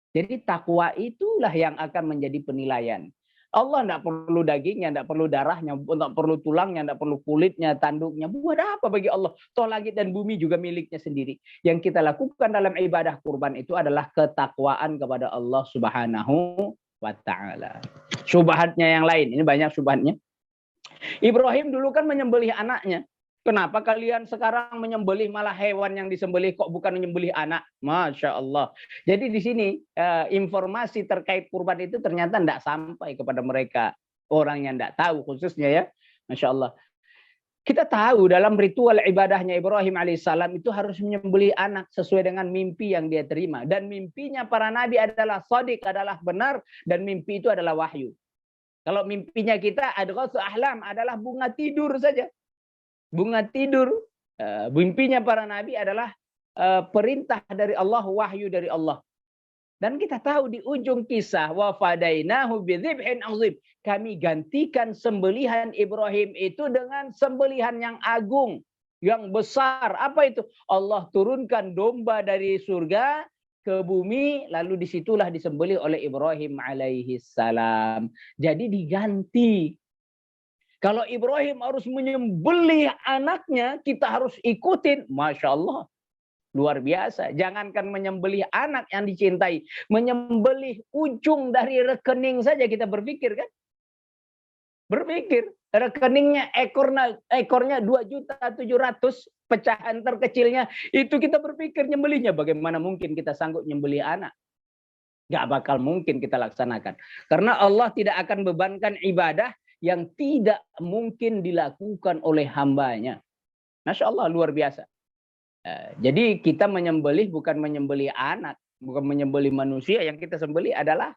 Jadi takwa itulah yang akan menjadi penilaian. Allah tidak perlu dagingnya, tidak perlu darahnya, tidak perlu tulangnya, tidak perlu kulitnya, tanduknya. Buat apa bagi Allah? Toh langit dan bumi juga miliknya sendiri. Yang kita lakukan dalam ibadah kurban itu adalah ketakwaan kepada Allah Subhanahu wa Ta'ala. Syubhatnya yang lain, ini banyak syubhatnya. Ibrahim dulu kan menyembelih anaknya. Kenapa kalian sekarang menyembelih malah hewan yang disembelih kok bukan menyembelih anak? Masya Allah. Jadi di sini informasi terkait kurban itu ternyata tidak sampai kepada mereka. Orang yang tidak tahu khususnya ya. Masya Allah. Kita tahu dalam ritual ibadahnya Ibrahim alaihissalam itu harus menyembelih anak sesuai dengan mimpi yang dia terima. Dan mimpinya para nabi adalah shadiq, adalah benar. Dan mimpi itu adalah wahyu. Kalau mimpinya kita adghasu ahlam adalah bunga tidur saja. Bunga tidur, mimpinya para nabi adalah perintah dari Allah, wahyu dari Allah. Dan kita tahu di ujung kisah, wa fadainahu bidzibhin azim. Kami gantikan sembelihan Ibrahim itu dengan sembelihan yang agung, yang besar. Apa itu? Allah turunkan domba dari surga ke bumi, lalu disitulah disembelih oleh Ibrahim alaihi salam. Jadi diganti. Kalau Ibrahim harus menyembelih anaknya, kita harus ikutin. Masya Allah. Luar biasa. Jangankan menyembelih anak yang dicintai. Menyembelih ujung dari rekening saja kita berpikir kan. Berpikir. Rekeningnya ekornya 2.700.000. Pecahan terkecilnya. Itu kita berpikir nyembelihnya. Bagaimana mungkin kita sanggup nyembelih anak? Gak bakal mungkin kita laksanakan. Karena Allah tidak akan bebankan ibadah yang tidak mungkin dilakukan oleh hambanya. Masya Allah, luar biasa. Jadi kita menyembelih bukan menyembelih anak, bukan menyembelih manusia, yang kita sembelih adalah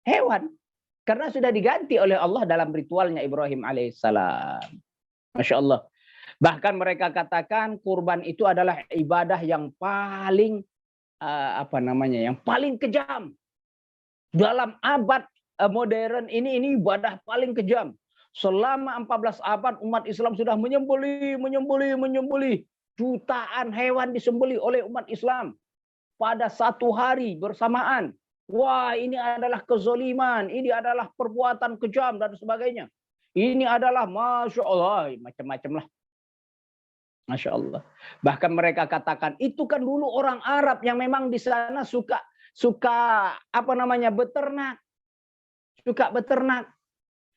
hewan. Karena sudah diganti oleh Allah dalam ritualnya Ibrahim alaihissalam. Masya Allah. Bahkan mereka katakan kurban itu adalah ibadah yang paling yang paling kejam. Dalam abad modern ini ibadah paling kejam. Selama 14 abad umat Islam sudah menyembelih jutaan hewan disembelih oleh umat Islam pada satu hari bersamaan. Wah, ini adalah kezoliman, ini adalah perbuatan kejam dan sebagainya. Ini adalah Masya Allah, macam-macam lah. Masya Allah. Bahkan mereka katakan, itu kan dulu orang Arab yang memang di sana suka beternak. Suka beternak.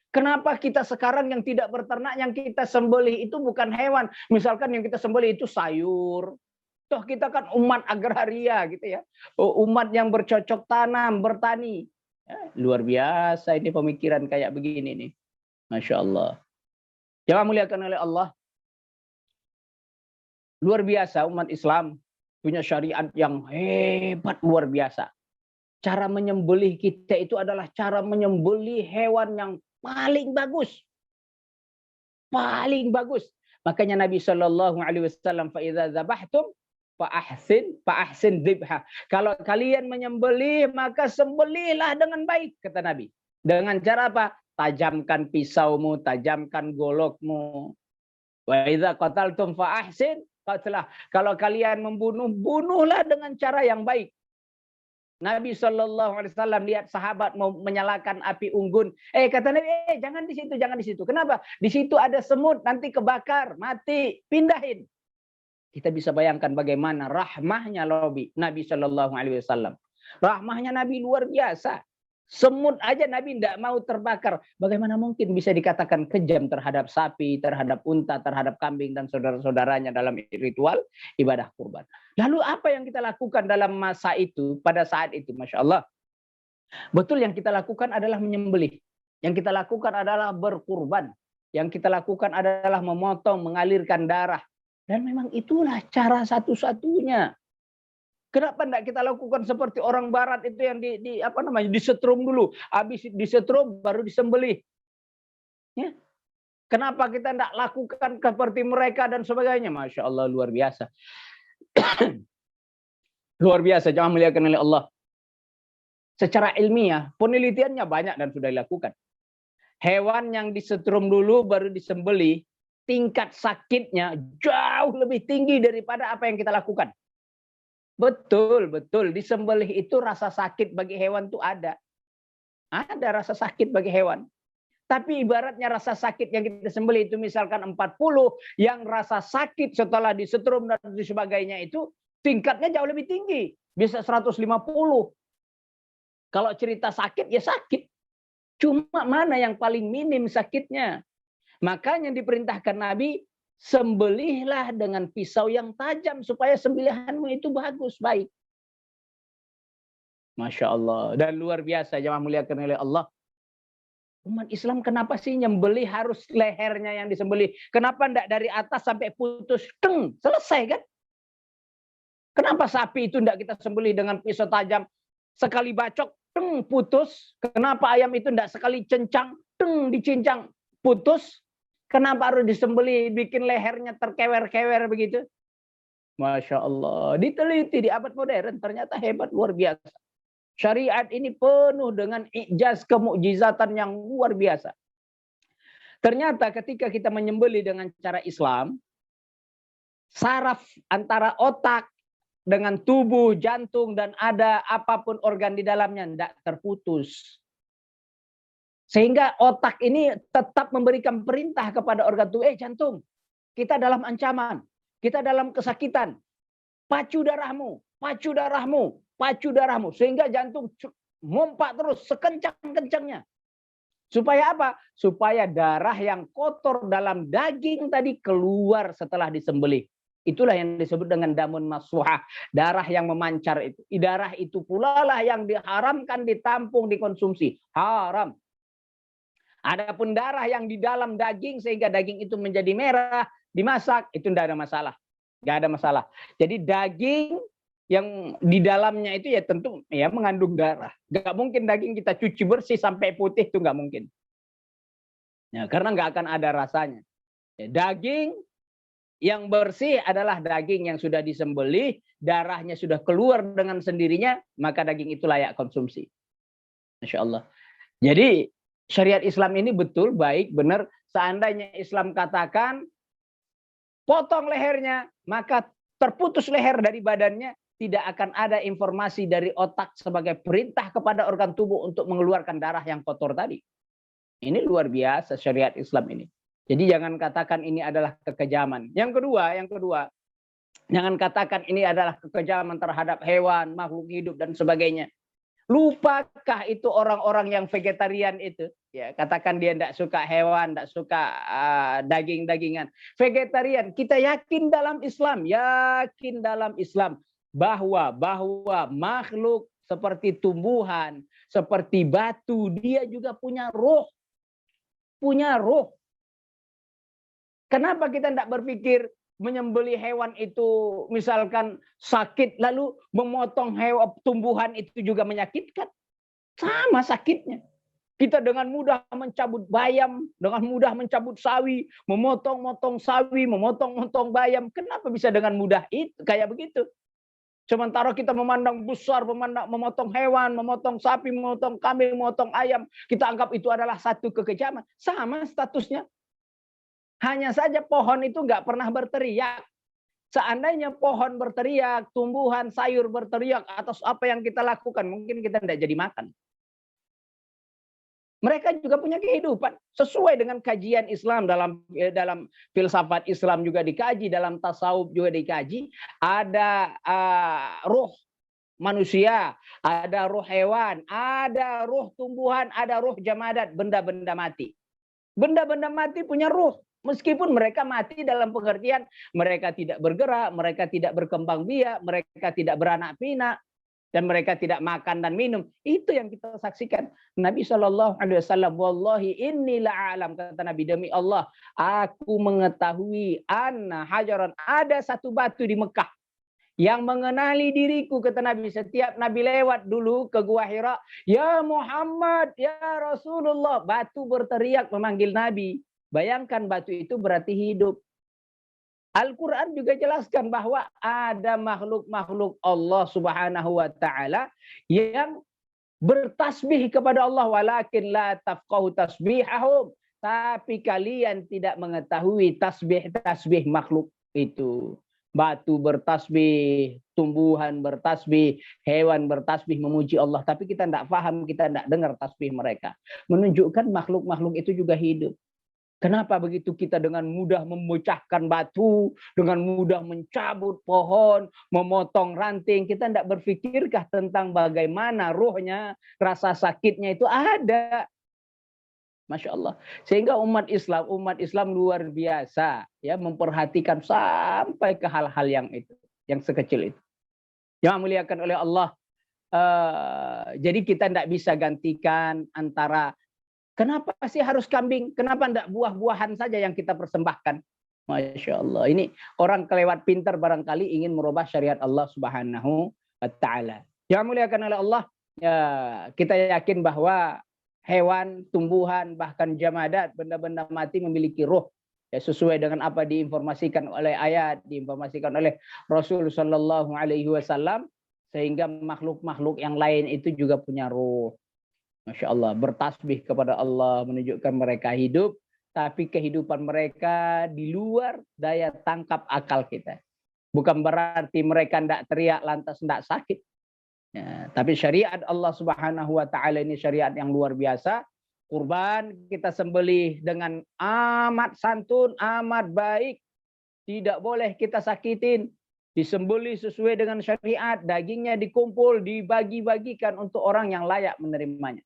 Kenapa kita sekarang yang tidak berternak, yang kita sembelih itu bukan hewan. Misalkan yang kita sembelih itu sayur. Toh kita kan umat agraria gitu ya. Umat yang bercocok tanam, bertani. Ya, luar biasa ini pemikiran kayak begini nih. Masya Allah. Jangan muliakan oleh Allah. Luar biasa umat Islam punya syariat yang hebat luar biasa. Cara menyembelih kita itu adalah cara menyembelih hewan yang paling bagus. Paling bagus. Makanya Nabi SAW, "Fa'idza dzabhtum fa'ahsin dzibha." Kalau kalian menyembelih maka sembelihlah dengan baik, kata Nabi. Dengan cara apa? Tajamkan pisaumu, tajamkan golokmu. Wa idza qataltum fa'ahsin qatlah. Kalau kalian membunuh, bunuhlah dengan cara yang baik. Nabi SAW lihat sahabat mau menyalakan api unggun. Kata Nabi, jangan di situ, jangan di situ. Kenapa? Di situ ada semut, nanti kebakar, mati, pindahin. Kita bisa bayangkan bagaimana rahmahnya Nabi SAW. Rahmahnya Nabi luar biasa. Semut aja Nabi tidak mau terbakar. Bagaimana mungkin bisa dikatakan kejam terhadap sapi, terhadap unta, terhadap kambing dan saudara-saudaranya dalam ritual ibadah kurban. Lalu apa yang kita lakukan dalam masa itu, pada saat itu, Masya Allah. Betul, yang kita lakukan adalah menyembelih. Yang kita lakukan adalah berkurban. Yang kita lakukan adalah memotong, mengalirkan darah. Dan memang itulah cara satu-satunya. Kenapa tidak kita lakukan seperti orang barat itu yang disetrum dulu, habis disetrum baru disembelih. Ya. Kenapa kita tidak lakukan seperti mereka dan sebagainya? Masya Allah, luar biasa. Luar biasa, jangan muliakan oleh Allah. Secara ilmiah, penelitiannya banyak dan sudah dilakukan. Hewan yang disetrum dulu baru disembelih, tingkat sakitnya jauh lebih tinggi daripada apa yang kita lakukan. Betul, betul. Disembelih itu rasa sakit bagi hewan itu ada. Ada rasa sakit bagi hewan. Tapi ibaratnya rasa sakit yang kita sembelih itu misalkan 40, yang rasa sakit setelah disetrum dan sebagainya itu tingkatnya jauh lebih tinggi. Bisa 150. Kalau cerita sakit, ya sakit. Cuma mana yang paling minim sakitnya. Makanya diperintahkan Nabi, sembelihlah dengan pisau yang tajam supaya sembelihanmu itu bagus, baik. Masya Allah. Dan luar biasa, jamaah muliakan oleh Allah. Umat Islam kenapa sih nyembelih harus lehernya yang disembelih? Kenapa enggak dari atas sampai putus? Selesai kan? Kenapa sapi itu enggak kita sembelih dengan pisau tajam? Sekali bacok, putus. Kenapa ayam itu enggak sekali cencang, dicincang, putus? Kenapa harus disembelih, bikin lehernya terkewer-kewer begitu? Masya Allah. Diteliti di abad modern, ternyata hebat, luar biasa. Syariat ini penuh dengan ijaz kemukjizatan yang luar biasa. Ternyata ketika kita menyembelih dengan cara Islam, saraf antara otak dengan tubuh, jantung, dan ada apapun organ di dalamnya tidak terputus. Sehingga otak ini tetap memberikan perintah kepada organ tubuh, jantung, kita dalam ancaman, kita dalam kesakitan, pacu darahmu, pacu darahmu, pacu darahmu. Sehingga jantung mompak terus sekencang-kencangnya. Supaya apa? Supaya darah yang kotor dalam daging tadi keluar setelah disembelih. Itulah yang disebut dengan damun masfuhah, darah yang memancar itu. Darah itu pula lah yang diharamkan ditampung, dikonsumsi. Haram. Adapun darah yang di dalam daging sehingga daging itu menjadi merah, dimasak, itu tidak ada masalah. nggak ada masalah. Jadi daging yang di dalamnya itu ya tentu ya mengandung darah. Nggak mungkin daging kita cuci bersih sampai putih, itu nggak mungkin. Ya, karena nggak akan ada rasanya. Ya, daging yang bersih adalah daging yang sudah disembelih, darahnya sudah keluar dengan sendirinya, maka daging itu layak konsumsi. Masya Allah. Jadi syariat Islam ini betul, baik, benar. Seandainya Islam katakan potong lehernya, maka terputus leher dari badannya, tidak akan ada informasi dari otak sebagai perintah kepada organ tubuh untuk mengeluarkan darah yang kotor tadi. Ini luar biasa syariat Islam ini. Jadi jangan katakan ini adalah kekejaman. Yang kedua, jangan katakan ini adalah kekejaman terhadap hewan, makhluk hidup dan sebagainya. Lupakah itu orang-orang yang vegetarian itu? Ya, katakan dia tidak suka hewan, tidak suka daging-dagingan. Vegetarian, kita yakin dalam Islam bahwa makhluk seperti tumbuhan, seperti batu, dia juga punya roh. Punya roh. Kenapa kita tidak berpikir menyembelih hewan itu misalkan sakit, lalu memotong hewan tumbuhan itu juga menyakitkan? Sama sakitnya. Kita dengan mudah mencabut bayam, dengan mudah mencabut sawi, memotong-motong sawi, memotong-motong bayam. Kenapa bisa dengan mudah itu kayak begitu? Sementara kita memandang besar, memotong hewan, memotong sapi, memotong kambing, memotong ayam, kita anggap itu adalah satu kekejaman. Sama statusnya. Hanya saja pohon itu nggak pernah berteriak. Seandainya pohon berteriak, tumbuhan, sayur berteriak atas apa yang kita lakukan, mungkin kita tidak jadi makan. Mereka juga punya kehidupan sesuai dengan kajian Islam, dalam filsafat Islam juga dikaji, dalam tasawuf juga dikaji. Ada ruh manusia, ada ruh hewan, ada ruh tumbuhan, ada ruh jamadat, benda-benda mati. Benda-benda mati punya ruh. Meskipun mereka mati dalam pengertian mereka tidak bergerak, mereka tidak berkembang biak, mereka tidak beranak pinak, dan mereka tidak makan dan minum. Itu yang kita saksikan. Nabi SAW, wallahi inni la'alam, kata Nabi, demi Allah, aku mengetahui anna hajaran, ada satu batu di Mekah yang mengenali diriku, kata Nabi. Setiap Nabi lewat dulu ke Gua Hira, ya Muhammad, ya Rasulullah, batu berteriak memanggil Nabi. Bayangkan batu itu berarti hidup. Al-Quran juga jelaskan bahwa ada makhluk-makhluk Allah Subhanahu wa Ta'ala yang bertasbih kepada Allah, walakin la tafqahu tasbihahum, tapi kalian tidak mengetahui tasbih-tasbih makhluk itu. Batu bertasbih, tumbuhan bertasbih, hewan bertasbih memuji Allah, tapi kita tidak paham, kita tidak dengar tasbih mereka. Menunjukkan makhluk-makhluk itu juga hidup. Kenapa begitu kita dengan mudah memecahkan batu, dengan mudah mencabut pohon, memotong ranting, kita tidak berpikirkah tentang bagaimana ruhnya, rasa sakitnya itu ada. Masya Allah. Sehingga umat Islam luar biasa ya, memperhatikan sampai ke hal-hal yang itu, yang sekecil itu. Yang muliakan oleh Allah. Jadi kita tidak bisa gantikan antara kenapa sih harus kambing? Kenapa tidak buah-buahan saja yang kita persembahkan? Masya Allah. Ini orang kelewat pintar barangkali ingin merubah syariat Allah Subhanahu wa Ta'ala. Yang muliakan oleh Allah, ya, kita yakin bahwa hewan, tumbuhan, bahkan jamadat, benda-benda mati memiliki ruh. Ya, sesuai dengan apa diinformasikan oleh ayat, diinformasikan oleh Rasul Sallallahu Alaihi Wasallam, sehingga makhluk-makhluk yang lain itu juga punya ruh. Masya Allah, bertasbih kepada Allah menunjukkan mereka hidup, tapi kehidupan mereka di luar daya tangkap akal kita. Bukan berarti mereka tidak teriak lantas tidak sakit. Ya, tapi syariat Allah Subhanahu wa Ta'ala ini syariat yang luar biasa. Kurban kita sembelih dengan amat santun, amat baik. Tidak boleh kita sakitin. Disembelih sesuai dengan syariat, dagingnya dikumpul, dibagi-bagikan untuk orang yang layak menerimanya.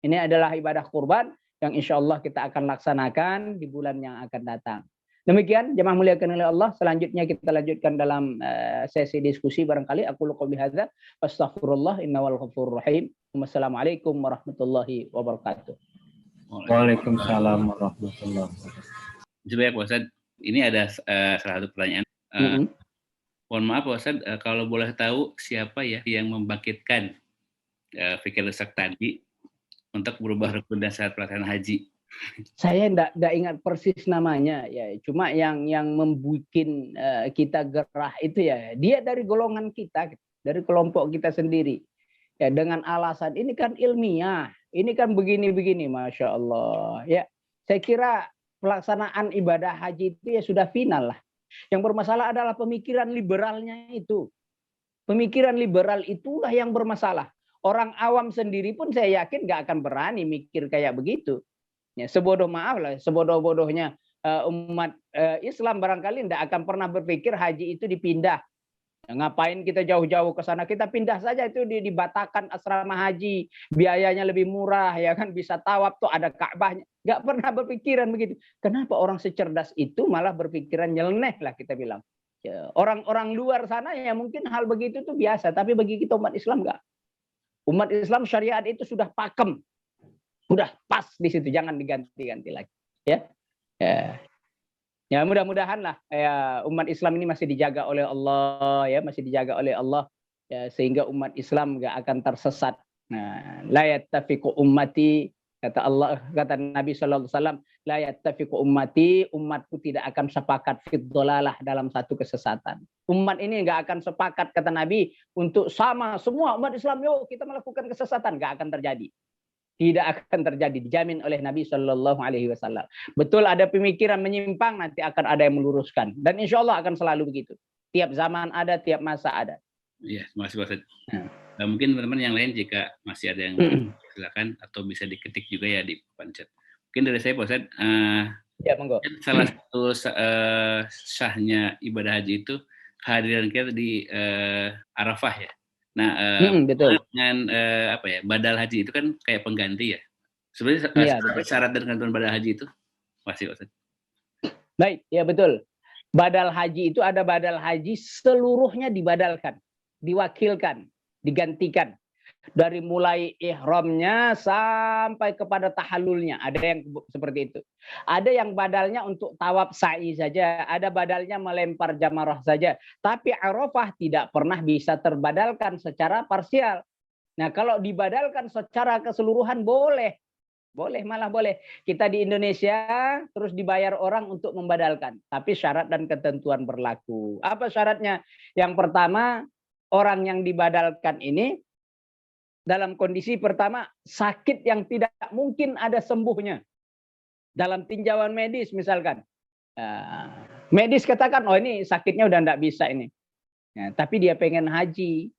Ini adalah ibadah kurban yang insya Allah kita akan laksanakan di bulan yang akan datang. Demikian jemaah muliakan oleh Allah. Selanjutnya kita lanjutkan dalam sesi diskusi barangkali. Aku qouli hadza astaghfirullah innal ghafurur rahim. Wassalamualaikum warahmatullahi wabarakatuh. Waalaikumsalam warahmatullahi wabarakatuh. Sebenarnya Pak Ustadz, ini ada salah satu pertanyaan. Mohon maaf Pak Ustadz, kalau boleh tahu siapa ya yang membangkitkan Fikir Rusak tadi untuk berubah rukun dan syarat pelaksanaan haji? Saya enggak ingat persis namanya ya, cuma yang membuat kita gerah itu ya, dia dari golongan kita, dari kelompok kita sendiri. Ya, dengan alasan ini kan ilmiah, ini kan begini-begini, Masya Allah. Ya, saya kira pelaksanaan ibadah haji itu ya sudah final lah. Yang bermasalah adalah pemikiran liberalnya itu. Pemikiran liberal itulah yang bermasalah. Orang awam sendiri pun saya yakin nggak akan berani mikir kayak begitu. Ya, sebodoh-bodohnya umat Islam barangkali tidak akan pernah berpikir haji itu dipindah. Ya, ngapain kita jauh-jauh ke sana? Kita pindah saja itu dibatakan asrama haji, biayanya lebih murah, ya kan, bisa tawaf tuh ada Ka'bahnya. Nggak pernah berpikiran begitu. Kenapa orang secerdas itu malah berpikiran nyeleneh lah kita bilang. Ya, orang-orang luar sana ya mungkin hal begitu tuh biasa, tapi bagi kita umat Islam enggak. Umat Islam syariat itu sudah pakem. Udah pas di situ, jangan diganti-ganti lagi. Ya. Ya mudah-mudahan lah ya, umat Islam ini masih dijaga oleh Allah ya, masih dijaga oleh Allah ya, sehingga umat Islam enggak akan tersesat. Nah, la yattafiqu ummati, kata Allah, kata Nabi sallallahu alaihi wasallam, la yattafiqu ummati, umatku tidak akan sepakat fid dhalalah, dalam satu kesesatan. Umat ini enggak akan sepakat, kata Nabi, untuk sama semua umat Islam yuk kita melakukan kesesatan, enggak akan terjadi. Tidak akan terjadi, dijamin oleh Nabi Shallallahu Alaihi Wasallam. Betul ada pemikiran menyimpang, nanti akan ada yang meluruskan, dan insya Allah akan selalu begitu. Tiap zaman ada, tiap masa ada. Iya, terima kasih Pak Ustadz. Mungkin teman-teman yang lain jika masih ada yang silakan, atau bisa diketik juga ya di pancet. Mungkin dari saya Pak Ustadz, ya, monggo. Salah satu sahnya ibadah haji itu kehadiran kita di Arafah ya. Nah, betul. Dengan apa ya, badal haji itu kan kayak pengganti ya. Sebenarnya syarat dan ketentuan badal haji itu masih Ustaz. Baik, ya betul. Badal haji itu ada badal haji seluruhnya dibadalkan, diwakilkan, digantikan. Dari mulai ihramnya sampai kepada tahallulnya, ada yang seperti itu. Ada yang badalnya untuk tawaf sa'i saja, ada badalnya melempar jamarah saja. Tapi Arafah tidak pernah bisa terbadalkan secara parsial. Nah, kalau dibadalkan secara keseluruhan boleh. Boleh, malah boleh. Kita di Indonesia terus dibayar orang untuk membadalkan. Tapi syarat dan ketentuan berlaku. Apa syaratnya? Yang pertama, orang yang dibadalkan ini dalam kondisi pertama sakit yang tidak mungkin ada sembuhnya. Dalam tinjauan medis misalkan. Medis katakan, oh ini sakitnya udah enggak bisa ini. Tapi dia pengen haji.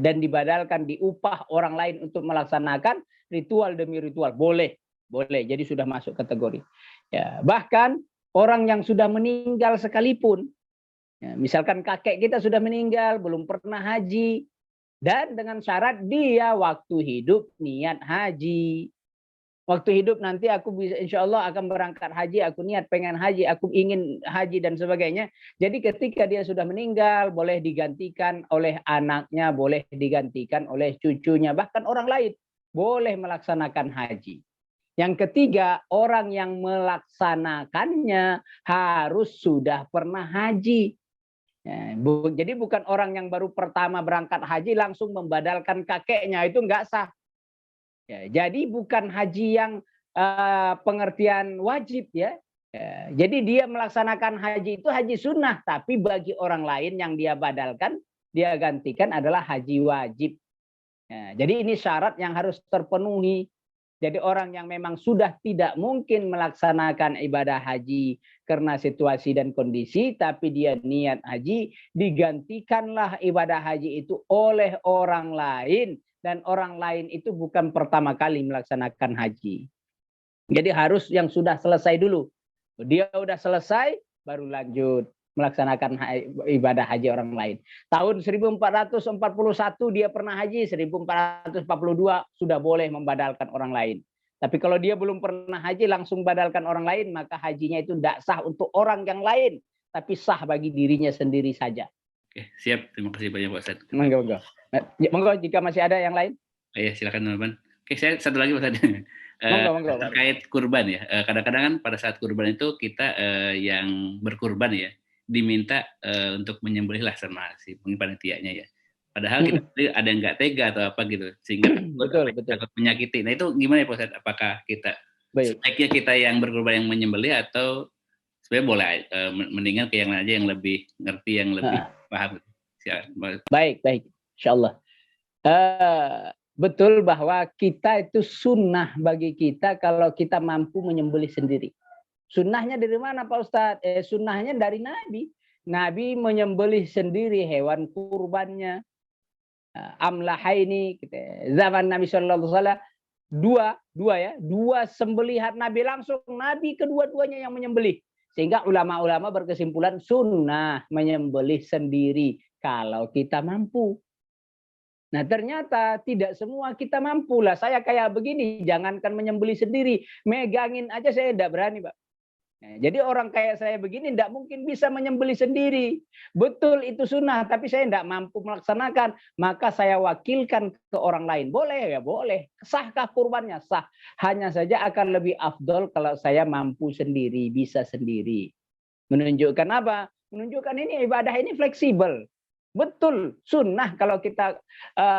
Dan dibadalkan, diupah orang lain untuk melaksanakan ritual demi ritual. Boleh. Boleh. Jadi sudah masuk kategori. Ya, bahkan orang yang sudah meninggal sekalipun. Ya, misalkan kakek kita sudah meninggal, belum pernah haji. Dan dengan syarat dia waktu hidup niat haji. Waktu hidup nanti aku bisa, insya Allah akan berangkat haji, aku niat pengen haji, aku ingin haji dan sebagainya. Jadi ketika dia sudah meninggal, boleh digantikan oleh anaknya, boleh digantikan oleh cucunya, bahkan orang lain boleh melaksanakan haji. Yang ketiga, orang yang melaksanakannya harus sudah pernah haji. Ya, jadi bukan orang yang baru pertama berangkat haji langsung membadalkan kakeknya, itu enggak sah. Ya, jadi bukan haji yang pengertian wajib ya. Ya. Jadi dia melaksanakan haji itu haji sunnah, tapi bagi orang lain yang dia badalkan, dia gantikan adalah haji wajib. Ya, jadi ini syarat yang harus terpenuhi. Jadi orang yang memang sudah tidak mungkin melaksanakan ibadah haji karena situasi dan kondisi, tapi dia niat haji, digantikanlah ibadah haji itu oleh orang lain. Dan orang lain itu bukan pertama kali melaksanakan haji. Jadi harus yang sudah selesai dulu. Dia sudah selesai, baru lanjut melaksanakan ibadah haji orang lain. Tahun 1441 dia pernah haji, 1442 sudah boleh membadalkan orang lain. Tapi kalau dia belum pernah haji langsung badalkan orang lain, maka hajinya itu tidak sah untuk orang yang lain, tapi sah bagi dirinya sendiri saja. Oke, siap. Terima kasih banyak Pak Ustaz. Monggo. Monggo jika masih ada yang lain. Iya, silakan teman-teman. Oke, saya satu lagi Pak Ustaz. Monggo. Terkait kurban ya. Kadang-kadang kan pada saat kurban itu kita yang berkurban ya, diminta untuk menyembelih lah sama si panitianya ya. Padahal kita ada yang nggak tega atau apa gitu, sehingga takut menyakiti. Nah itu gimana ya Pak Ustadz? Apakah kita sebaiknya kita yang berkorban yang menyembelih atau sebenarnya boleh mendingan ke yang aja yang lebih ngerti, yang lebih paham? Baik, insyaallah. Betul bahwa kita itu sunnah bagi kita kalau kita mampu menyembelih sendiri. Sunnahnya dari mana Pak Ustadz? Sunnahnya dari Nabi. Nabi menyembelih sendiri hewan kurbannya. Amlahaini, zaman Nabi Shallallahu Alaihi Wasallam dua sembelihan Nabi langsung. Nabi kedua-duanya yang menyembelih. Sehingga ulama-ulama berkesimpulan sunnah menyembelih sendiri kalau kita mampu. Nah ternyata tidak semua kita mampu lah. Saya kayak begini, jangankan menyembelih sendiri, megangin aja saya tidak berani Pak. Nah, jadi orang kayak saya begini tidak mungkin bisa menyembelih sendiri. Betul itu sunnah, tapi saya tidak mampu melaksanakan. Maka saya wakilkan ke orang lain. Boleh ya boleh. Sahkah kurbannya? Sah. Hanya saja akan lebih afdol kalau saya mampu sendiri, bisa sendiri. Menunjukkan apa? Menunjukkan ini ibadah ini fleksibel. Betul, sunnah kalau kita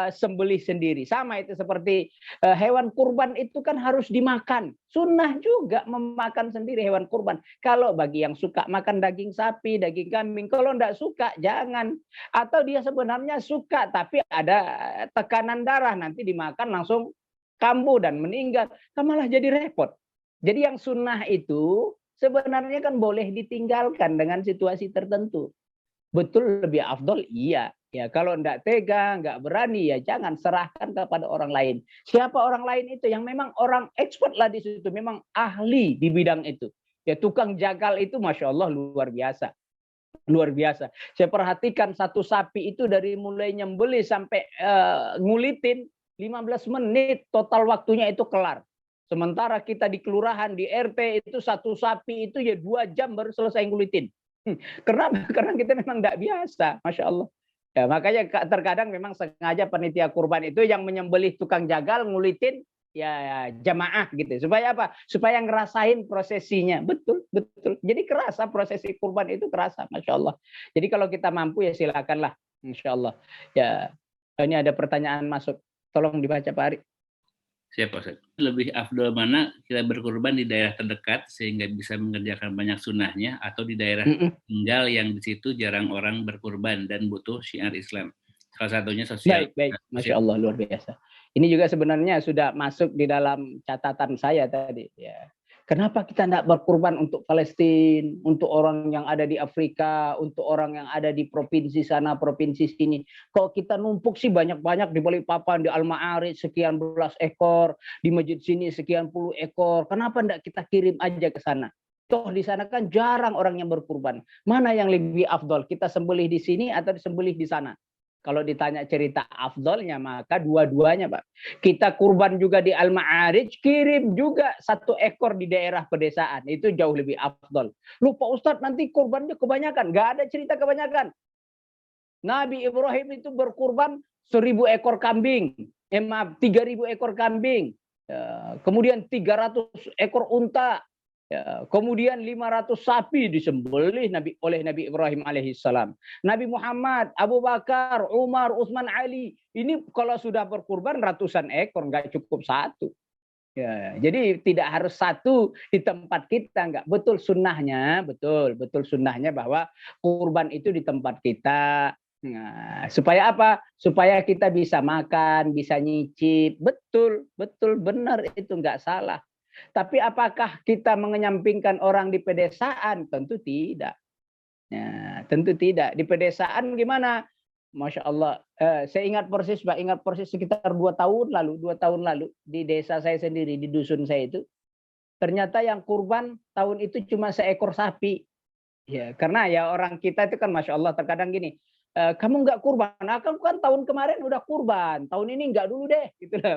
sembelih sendiri. Sama itu seperti hewan kurban itu kan harus dimakan. Sunnah juga memakan sendiri hewan kurban. Kalau bagi yang suka makan daging sapi, daging kambing. Kalau enggak suka, jangan. Atau dia sebenarnya suka, tapi ada tekanan darah. Nanti dimakan langsung kambuh dan meninggal. Malah jadi repot. Jadi yang sunnah itu sebenarnya kan boleh ditinggalkan dengan situasi tertentu. Betul lebih afdol, iya. Ya kalau enggak tega, enggak berani, ya jangan serahkan kepada orang lain. Siapa orang lain itu? Yang memang orang expert lah di situ, memang ahli di bidang itu. Ya tukang jagal itu, masya Allah luar biasa, luar biasa. Saya perhatikan satu sapi itu dari mulai nyembelih sampai ngulitin 15 menit total waktunya itu kelar. Sementara kita di kelurahan, di RT itu satu sapi itu ya 2 jam baru selesai ngulitin. Karena kita memang tidak biasa, masya Allah. Ya, makanya terkadang memang sengaja panitia kurban itu yang menyembelih tukang jagal ngulitin ya jamaah gitu. Supaya apa? Supaya ngerasain prosesinya. Betul. Jadi kerasa prosesi kurban itu kerasa, masya Allah. Jadi kalau kita mampu ya silakanlah, insya Allah. Ya ini ada pertanyaan masuk. Tolong dibaca Pak Ari. Siapa Ustaz? Lebih afdol mana kita berkurban di daerah terdekat sehingga bisa mengerjakan banyak sunnahnya atau di daerah tinggal yang di situ jarang orang berkurban dan butuh syiar Islam? Salah satunya sosial. Baik. Masya Allah luar biasa. Ini juga sebenarnya sudah masuk di dalam catatan saya tadi. Ya. Kenapa kita tidak berkurban untuk Palestina, untuk orang yang ada di Afrika, untuk orang yang ada di provinsi sana, provinsi sini? Kok kita numpuk sih banyak-banyak di Balikpapan, di Al-Ma'arij sekian belas ekor, di masjid sini sekian puluh ekor. Kenapa tidak kita kirim aja ke sana? Toh di sana kan jarang orang yang berkurban. Mana yang lebih afdol? Kita sembelih di sini atau disembelih di sana? Kalau ditanya cerita afdolnya, maka dua-duanya Pak. Kita kurban juga di Al-Ma'arij, kirim juga 1 ekor di daerah pedesaan. Itu jauh lebih afdol. Lupa Ustadz nanti kurbannya kebanyakan. Nggak ada cerita kebanyakan. Nabi Ibrahim itu berkurban 1000 ekor kambing. 3000 ekor kambing. Kemudian 300 ekor unta. Ya, kemudian 500 sapi disembelih oleh Nabi Ibrahim alaihissalam. Nabi Muhammad, Abu Bakar, Umar, Utsman, Ali. Ini kalau sudah berkurban ratusan ekor, nggak cukup 1. Ya, jadi tidak harus 1 di tempat kita, nggak. Betul sunnahnya, betul sunnahnya bahwa kurban itu di tempat kita. Nah, supaya apa? Supaya kita bisa makan, bisa nyicip. Betul, benar itu nggak salah. Tapi apakah kita mengenyampingkan orang di pedesaan? Tentu tidak. Ya, tentu tidak. Di pedesaan gimana? Masya Allah. Saya ingat persis sekitar 2 tahun lalu di desa saya sendiri, di dusun saya itu. Ternyata yang kurban tahun itu cuma 1 ekor sapi. Ya, karena ya orang kita itu kan Masya Allah terkadang gini. Kamu nggak kurban, aku kan tahun kemarin udah kurban, tahun ini nggak dulu deh, gitu loh.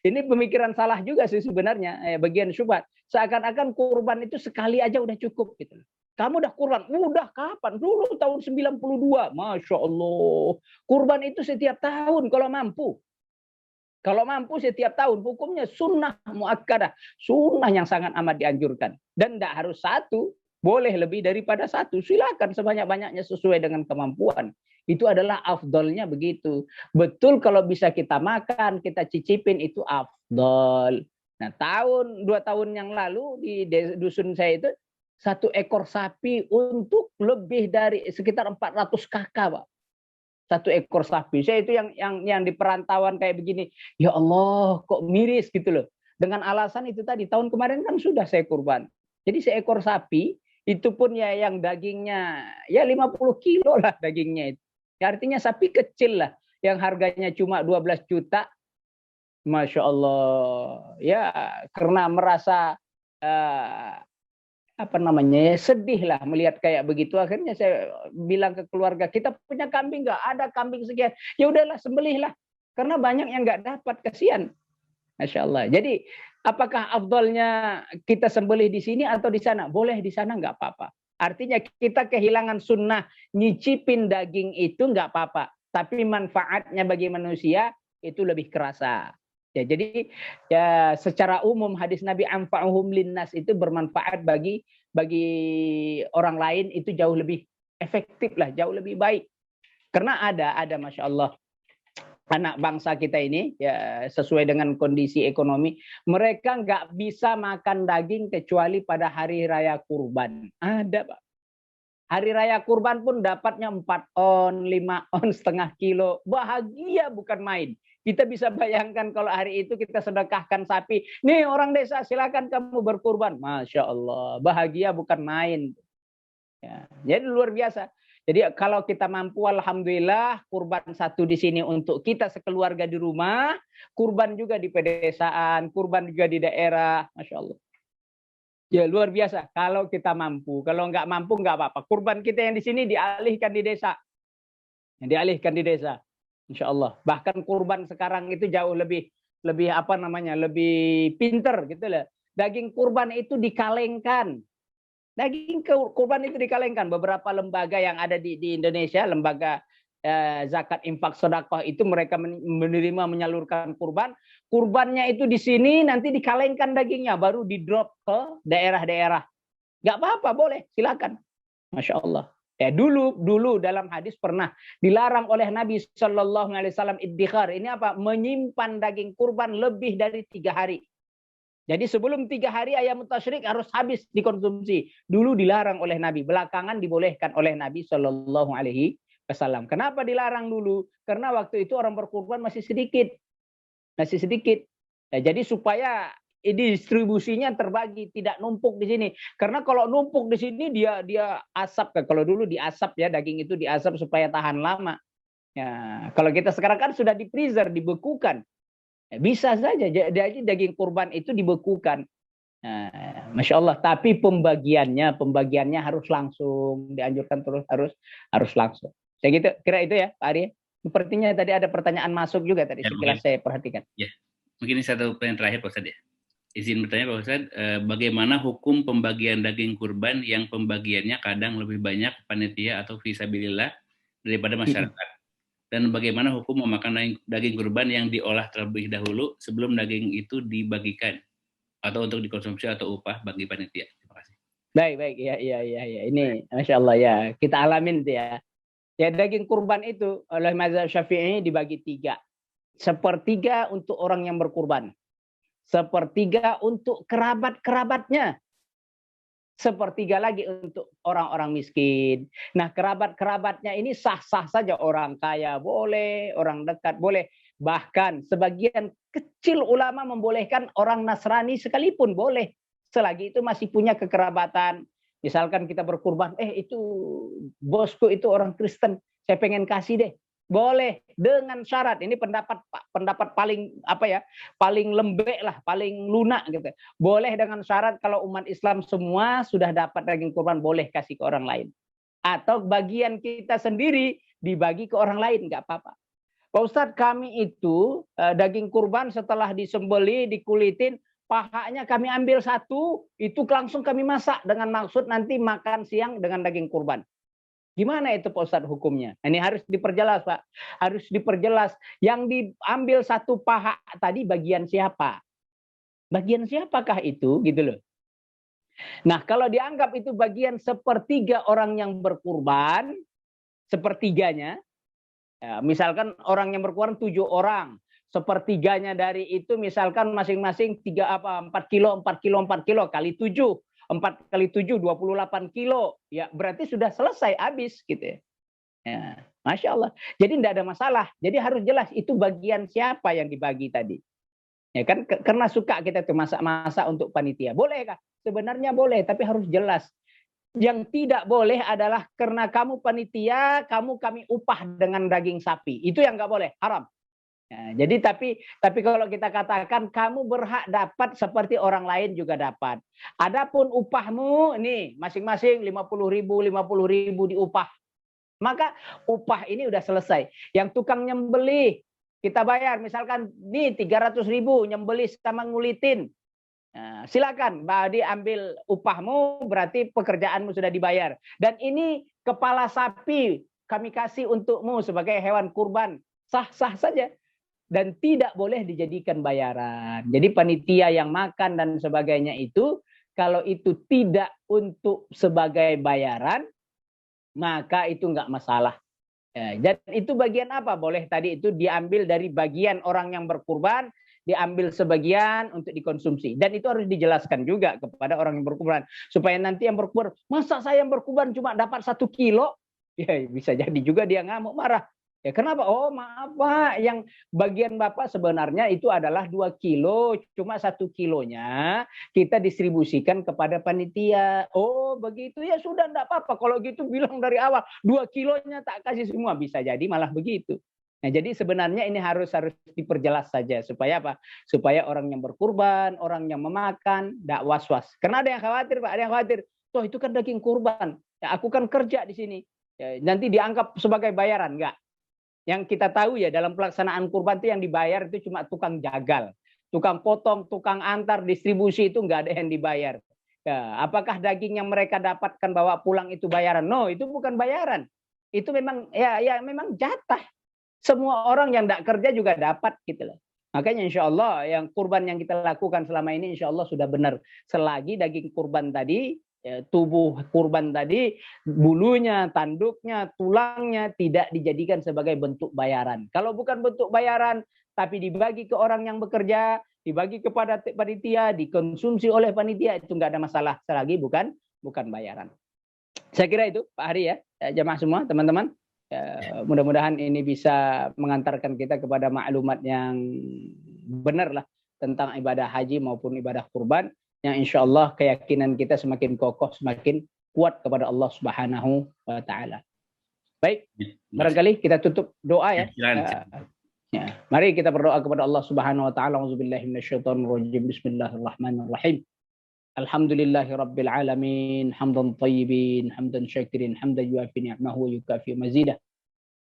Ini pemikiran salah juga sih sebenarnya, bagian syubhat. Seakan-akan kurban itu sekali aja udah cukup, gitu. Kamu udah kurban, udah kapan? Dulu tahun 92, Masya Allah. Kurban itu setiap tahun kalau mampu. Kalau mampu setiap tahun, hukumnya sunnah muakkadah, sunnah yang sangat amat dianjurkan. Dan tidak harus 1. boleh lebih daripada satu, silakan sebanyak-banyaknya sesuai dengan kemampuan. Itu adalah afdolnya begitu. Betul kalau bisa kita makan, kita cicipin itu afdol. Nah, 2 tahun yang lalu di dusun saya itu 1 ekor sapi untuk lebih dari sekitar 400 kakak, Pak. 1 ekor sapi. Saya itu yang di perantauan kayak begini. Ya Allah, kok miris gitu loh. Dengan alasan itu tadi, tahun kemarin kan sudah saya kurban. Jadi seekor sapi itu pun ya yang dagingnya ya 50 kilo lah dagingnya itu. Artinya sapi kecil lah yang harganya cuma 12 juta. Masya Allah. Ya karena merasa sedih lah melihat kayak begitu. Akhirnya saya bilang ke keluarga, kita punya kambing nggak? Ada kambing sekian. Ya udahlah, sembelihlah. Karena banyak yang nggak dapat, kasihan. Masya Allah. Jadi apakah afdalnya kita sembelih di sini atau di sana? Boleh di sana, nggak apa-apa. Artinya kita kehilangan sunnah nyicipin daging itu nggak apa-apa. Tapi manfaatnya bagi manusia itu lebih kerasa. Ya, jadi ya secara umum hadis Nabi anfa'uhum linnas itu bermanfaat bagi orang lain itu jauh lebih efektif lah, jauh lebih baik. Karena ada Masya Allah anak bangsa kita ini ya sesuai dengan kondisi ekonomi, mereka nggak bisa makan daging kecuali pada hari raya kurban. Ada, Pak. Hari raya kurban pun dapatnya 4 on, 5 on, setengah kilo. Bahagia bukan main. Kita bisa bayangkan kalau hari itu kita sedekahkan sapi. Nih orang desa, silakan kamu berkurban. Masya Allah, bahagia bukan main. Ya, jadi luar biasa. Jadi kalau kita mampu, alhamdulillah, kurban 1 di sini untuk kita sekeluarga di rumah, kurban juga di pedesaan, kurban juga di daerah, Masya Allah. Ya luar biasa. Kalau kita mampu, kalau nggak mampu nggak apa-apa. Kurban kita yang di sini dialihkan di desa, dialihkan di desa. Insya Allah. Bahkan kurban sekarang itu jauh lebih lebih pinter gitu lah. Daging kurban itu dikalengkan. Daging kurban itu dikalengkan. Beberapa lembaga yang ada di Indonesia, lembaga zakat infak sedekah itu mereka menerima menyalurkan kurban. Kurbannya itu di sini nanti dikalengkan dagingnya, baru di drop ke daerah-daerah. Nggak apa-apa, boleh, silakan. Masya Allah. Ya dulu dalam hadis pernah dilarang oleh Nabi Shallallahu Alaihi Wasallam iddikhar. Ini apa? Menyimpan daging kurban lebih dari 3 hari. Jadi sebelum 3 hari ayam tasyrik harus habis dikonsumsi. Dulu dilarang oleh Nabi. Belakangan dibolehkan oleh Nabi Shallallahu Alaihi Wasallam. Kenapa dilarang dulu? Karena waktu itu orang berkurban masih sedikit. Ya, jadi supaya distribusinya terbagi, tidak numpuk di sini. Karena kalau numpuk di sini dia asap. Kalau dulu diasap ya, daging itu diasap supaya tahan lama. Ya, kalau kita sekarang kan sudah di freezer, dibekukan. Ya, bisa saja jadi daging kurban itu dibekukan. Nah, Masya Allah. Tapi pembagiannya harus langsung, dianjurkan terus harus langsung. Saya gitu, kira itu ya, Pak Ari. Sepertinya tadi ada pertanyaan masuk juga tadi, sekilas saya perhatikan. Ya, mungkin ini satu pertanyaan terakhir, Pak Ustadz ya. Izin bertanya Pak Ustadz, bagaimana hukum pembagian daging kurban yang pembagiannya kadang lebih banyak panitia atau fisabilillah daripada masyarakat? Dan bagaimana hukum memakan daging kurban yang diolah terlebih dahulu sebelum daging itu dibagikan atau untuk dikonsumsi atau upah bagi panitia? Terima kasih. Baik, ya. Ini Masya Allah ya, kita alamin tuh ya. Ya daging kurban itu oleh mazhab Syafi'i dibagi 3. 1/3 untuk orang yang berkurban. 1/3 untuk kerabat-kerabatnya. 1/3 lagi untuk orang-orang miskin. Nah, kerabat-kerabatnya ini sah-sah saja, orang kaya boleh, orang dekat boleh. Bahkan sebagian kecil ulama membolehkan orang Nasrani sekalipun boleh. Selagi itu masih punya kekerabatan. Misalkan kita berkurban, itu bosku itu orang Kristen, saya pengen kasih deh. Boleh dengan syarat, ini pendapat paling paling lembek lah, paling lunak gitu. Boleh dengan syarat kalau umat Islam semua sudah dapat daging kurban, boleh kasih ke orang lain. Atau bagian kita sendiri dibagi ke orang lain, nggak apa-apa. Pak Ustadz, kami itu daging kurban setelah disembeli, dikulitin, pahanya kami ambil 1, itu langsung kami masak dengan maksud nanti makan siang dengan daging kurban. Gimana itu Pak Ustadz hukumnya? Ini harus diperjelas, Pak. Harus diperjelas. Yang diambil 1 paha tadi bagian siapa? Bagian siapakah itu? Gitu loh. Nah, kalau dianggap itu bagian sepertiga orang yang berkurban, sepertiganya, ya, misalkan orang yang berkurban 7 orang, sepertiganya dari itu misalkan masing-masing 4 kilo, 4 kilo, 4 kilo kali 7, 4 kali 7, 28 kilo. Ya, berarti sudah selesai, habis gitu ya. Ya, Masya Allah. Jadi tidak ada masalah. Jadi harus jelas itu bagian siapa yang dibagi tadi. Ya kan, karena suka kita tuh masak-masak untuk panitia. Boleh kah? Sebenarnya boleh, tapi harus jelas. Yang tidak boleh adalah karena kamu panitia, kami upah dengan daging sapi. Itu yang nggak boleh, haram. Ya, jadi tapi kalau kita katakan kamu berhak dapat seperti orang lain juga dapat. Adapun upahmu nih masing-masing 50.000 diupah. Maka upah ini udah selesai. Yang tukang nyembelih kita bayar, misalkan nih 300.000 nyembelih sama ngulitin. Nah, silakan, diambil upahmu, berarti pekerjaanmu sudah dibayar. Dan ini kepala sapi kami kasih untukmu sebagai hewan kurban, sah-sah saja. Dan tidak boleh dijadikan bayaran. Jadi panitia yang makan dan sebagainya itu, kalau itu tidak untuk sebagai bayaran, maka itu nggak masalah. Ya, dan itu bagian apa? Boleh tadi itu diambil dari bagian orang yang berkurban, diambil sebagian untuk dikonsumsi. Dan itu harus dijelaskan juga kepada orang yang berkurban. Supaya nanti yang berkurban, masa saya yang berkurban cuma dapat 1 kilo? Ya bisa jadi juga dia ngamuk, marah. Ya kenapa? Oh maaf Pak, yang bagian Bapak sebenarnya itu adalah 2 kilo, cuma 1 kilonya kita distribusikan kepada panitia. Oh begitu, ya sudah enggak apa-apa. Kalau gitu bilang dari awal, 2 kilonya tak kasih semua. Bisa jadi malah begitu. Nah jadi sebenarnya ini harus diperjelas saja. Supaya apa? Supaya orang yang berkurban, orang yang memakan, tidak was-was. Karena ada yang khawatir Pak, ada yang khawatir. Toh itu kan daging kurban. Ya, aku kan kerja di sini. Ya, nanti dianggap sebagai bayaran. Enggak. Yang kita tahu ya dalam pelaksanaan kurban itu yang dibayar itu cuma tukang jagal, tukang potong, tukang antar, distribusi itu nggak ada yang dibayar. Ya, apakah daging yang mereka dapatkan bawa pulang itu bayaran? No, itu bukan bayaran. Itu memang memang jatah. Semua orang yang tidak kerja juga dapat gitu loh. Makanya insya Allah yang kurban yang kita lakukan selama ini insya Allah sudah benar. Selagi daging kurban tadi, tubuh kurban tadi, bulunya, tanduknya, tulangnya tidak dijadikan sebagai bentuk bayaran. Kalau bukan bentuk bayaran, tapi dibagi ke orang yang bekerja, dibagi kepada panitia, dikonsumsi oleh panitia, itu nggak ada masalah selagi bukan bayaran. Saya kira itu Pak Hari ya, jamaah semua, teman-teman. Mudah-mudahan ini bisa mengantarkan kita kepada maklumat yang benar lah tentang ibadah haji maupun ibadah kurban. Yang insya Allah keyakinan kita semakin kokoh, semakin kuat kepada Allah Subhanahu wa Ta'ala. Baik, barangkali kita tutup doa ya. Ya. Mari kita berdoa kepada Allah Subhanahu wa Ta'ala. Auzubillahi minasyaitonirrajim. Bismillahirrahmanirrahim. Alhamdulillahi rabbil alamin, hamdan tayyibin, hamdan syakirin, hamdan yuafi ni'mahu wa yukafi mazidah.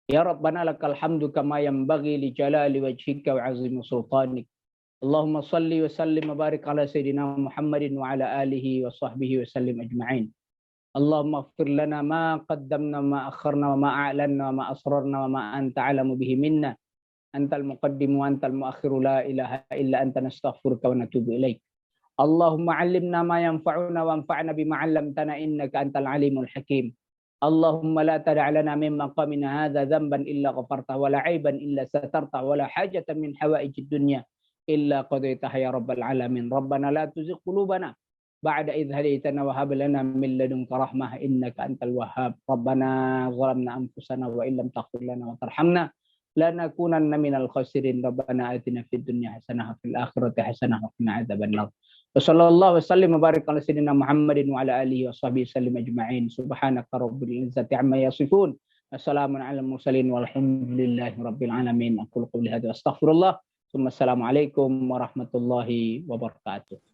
Ya Rabbana lakal hamdu kama yanbaghi li jalali wajhika wa 'azimi sultanik. Allahumma salli wa sallim wa barik ala Sayyidina Muhammadin wa ala alihi wa sahbihi wa sallim ajma'in. Allahumma ighfir lana ma qaddamna ma akharna wa ma a'lanna wa ma asrarna wa ma anta a'lamu bihi minna. Antal muqaddim wa antal muakhiru la ilaha illa anta nastaghfiruka wa natubu ilaik. Allahumma 'allimna ma yanfa'una wa anfa'na bima 'allamtana innaka antal alimul hakim. Allahumma la tada' lana min maqamina hadza dhanban illa ghafartahu wa la 'aiban illa satartahu wa la hajatan min hawaijid dunya إلا قضيتها يا رب العالمين. ربنا لا تزغ قلوبنا بعد إذ هديتنا وهب لنا من لدنك رحمة إنك أنت الوهاب. ربنا ظلمنا أنفسنا وإن لم تغفر لنا وترحمنا لنكونن من الخاسرين. ربنا آتنا في الدنيا حسنة وفي الآخرة حسنة وقنا عذاب النار. وصلى الله وسلم وبارك على سيدنا محمد وعلى آله وصحبه وسلم أجمعين. سبحانك رب العزة عما يصفون وسلام على المرسلين والحمد لله رب العالمين. أقول قولي هذا وأستغفر الله. Assalamualaikum warahmatullahi wabarakatuh.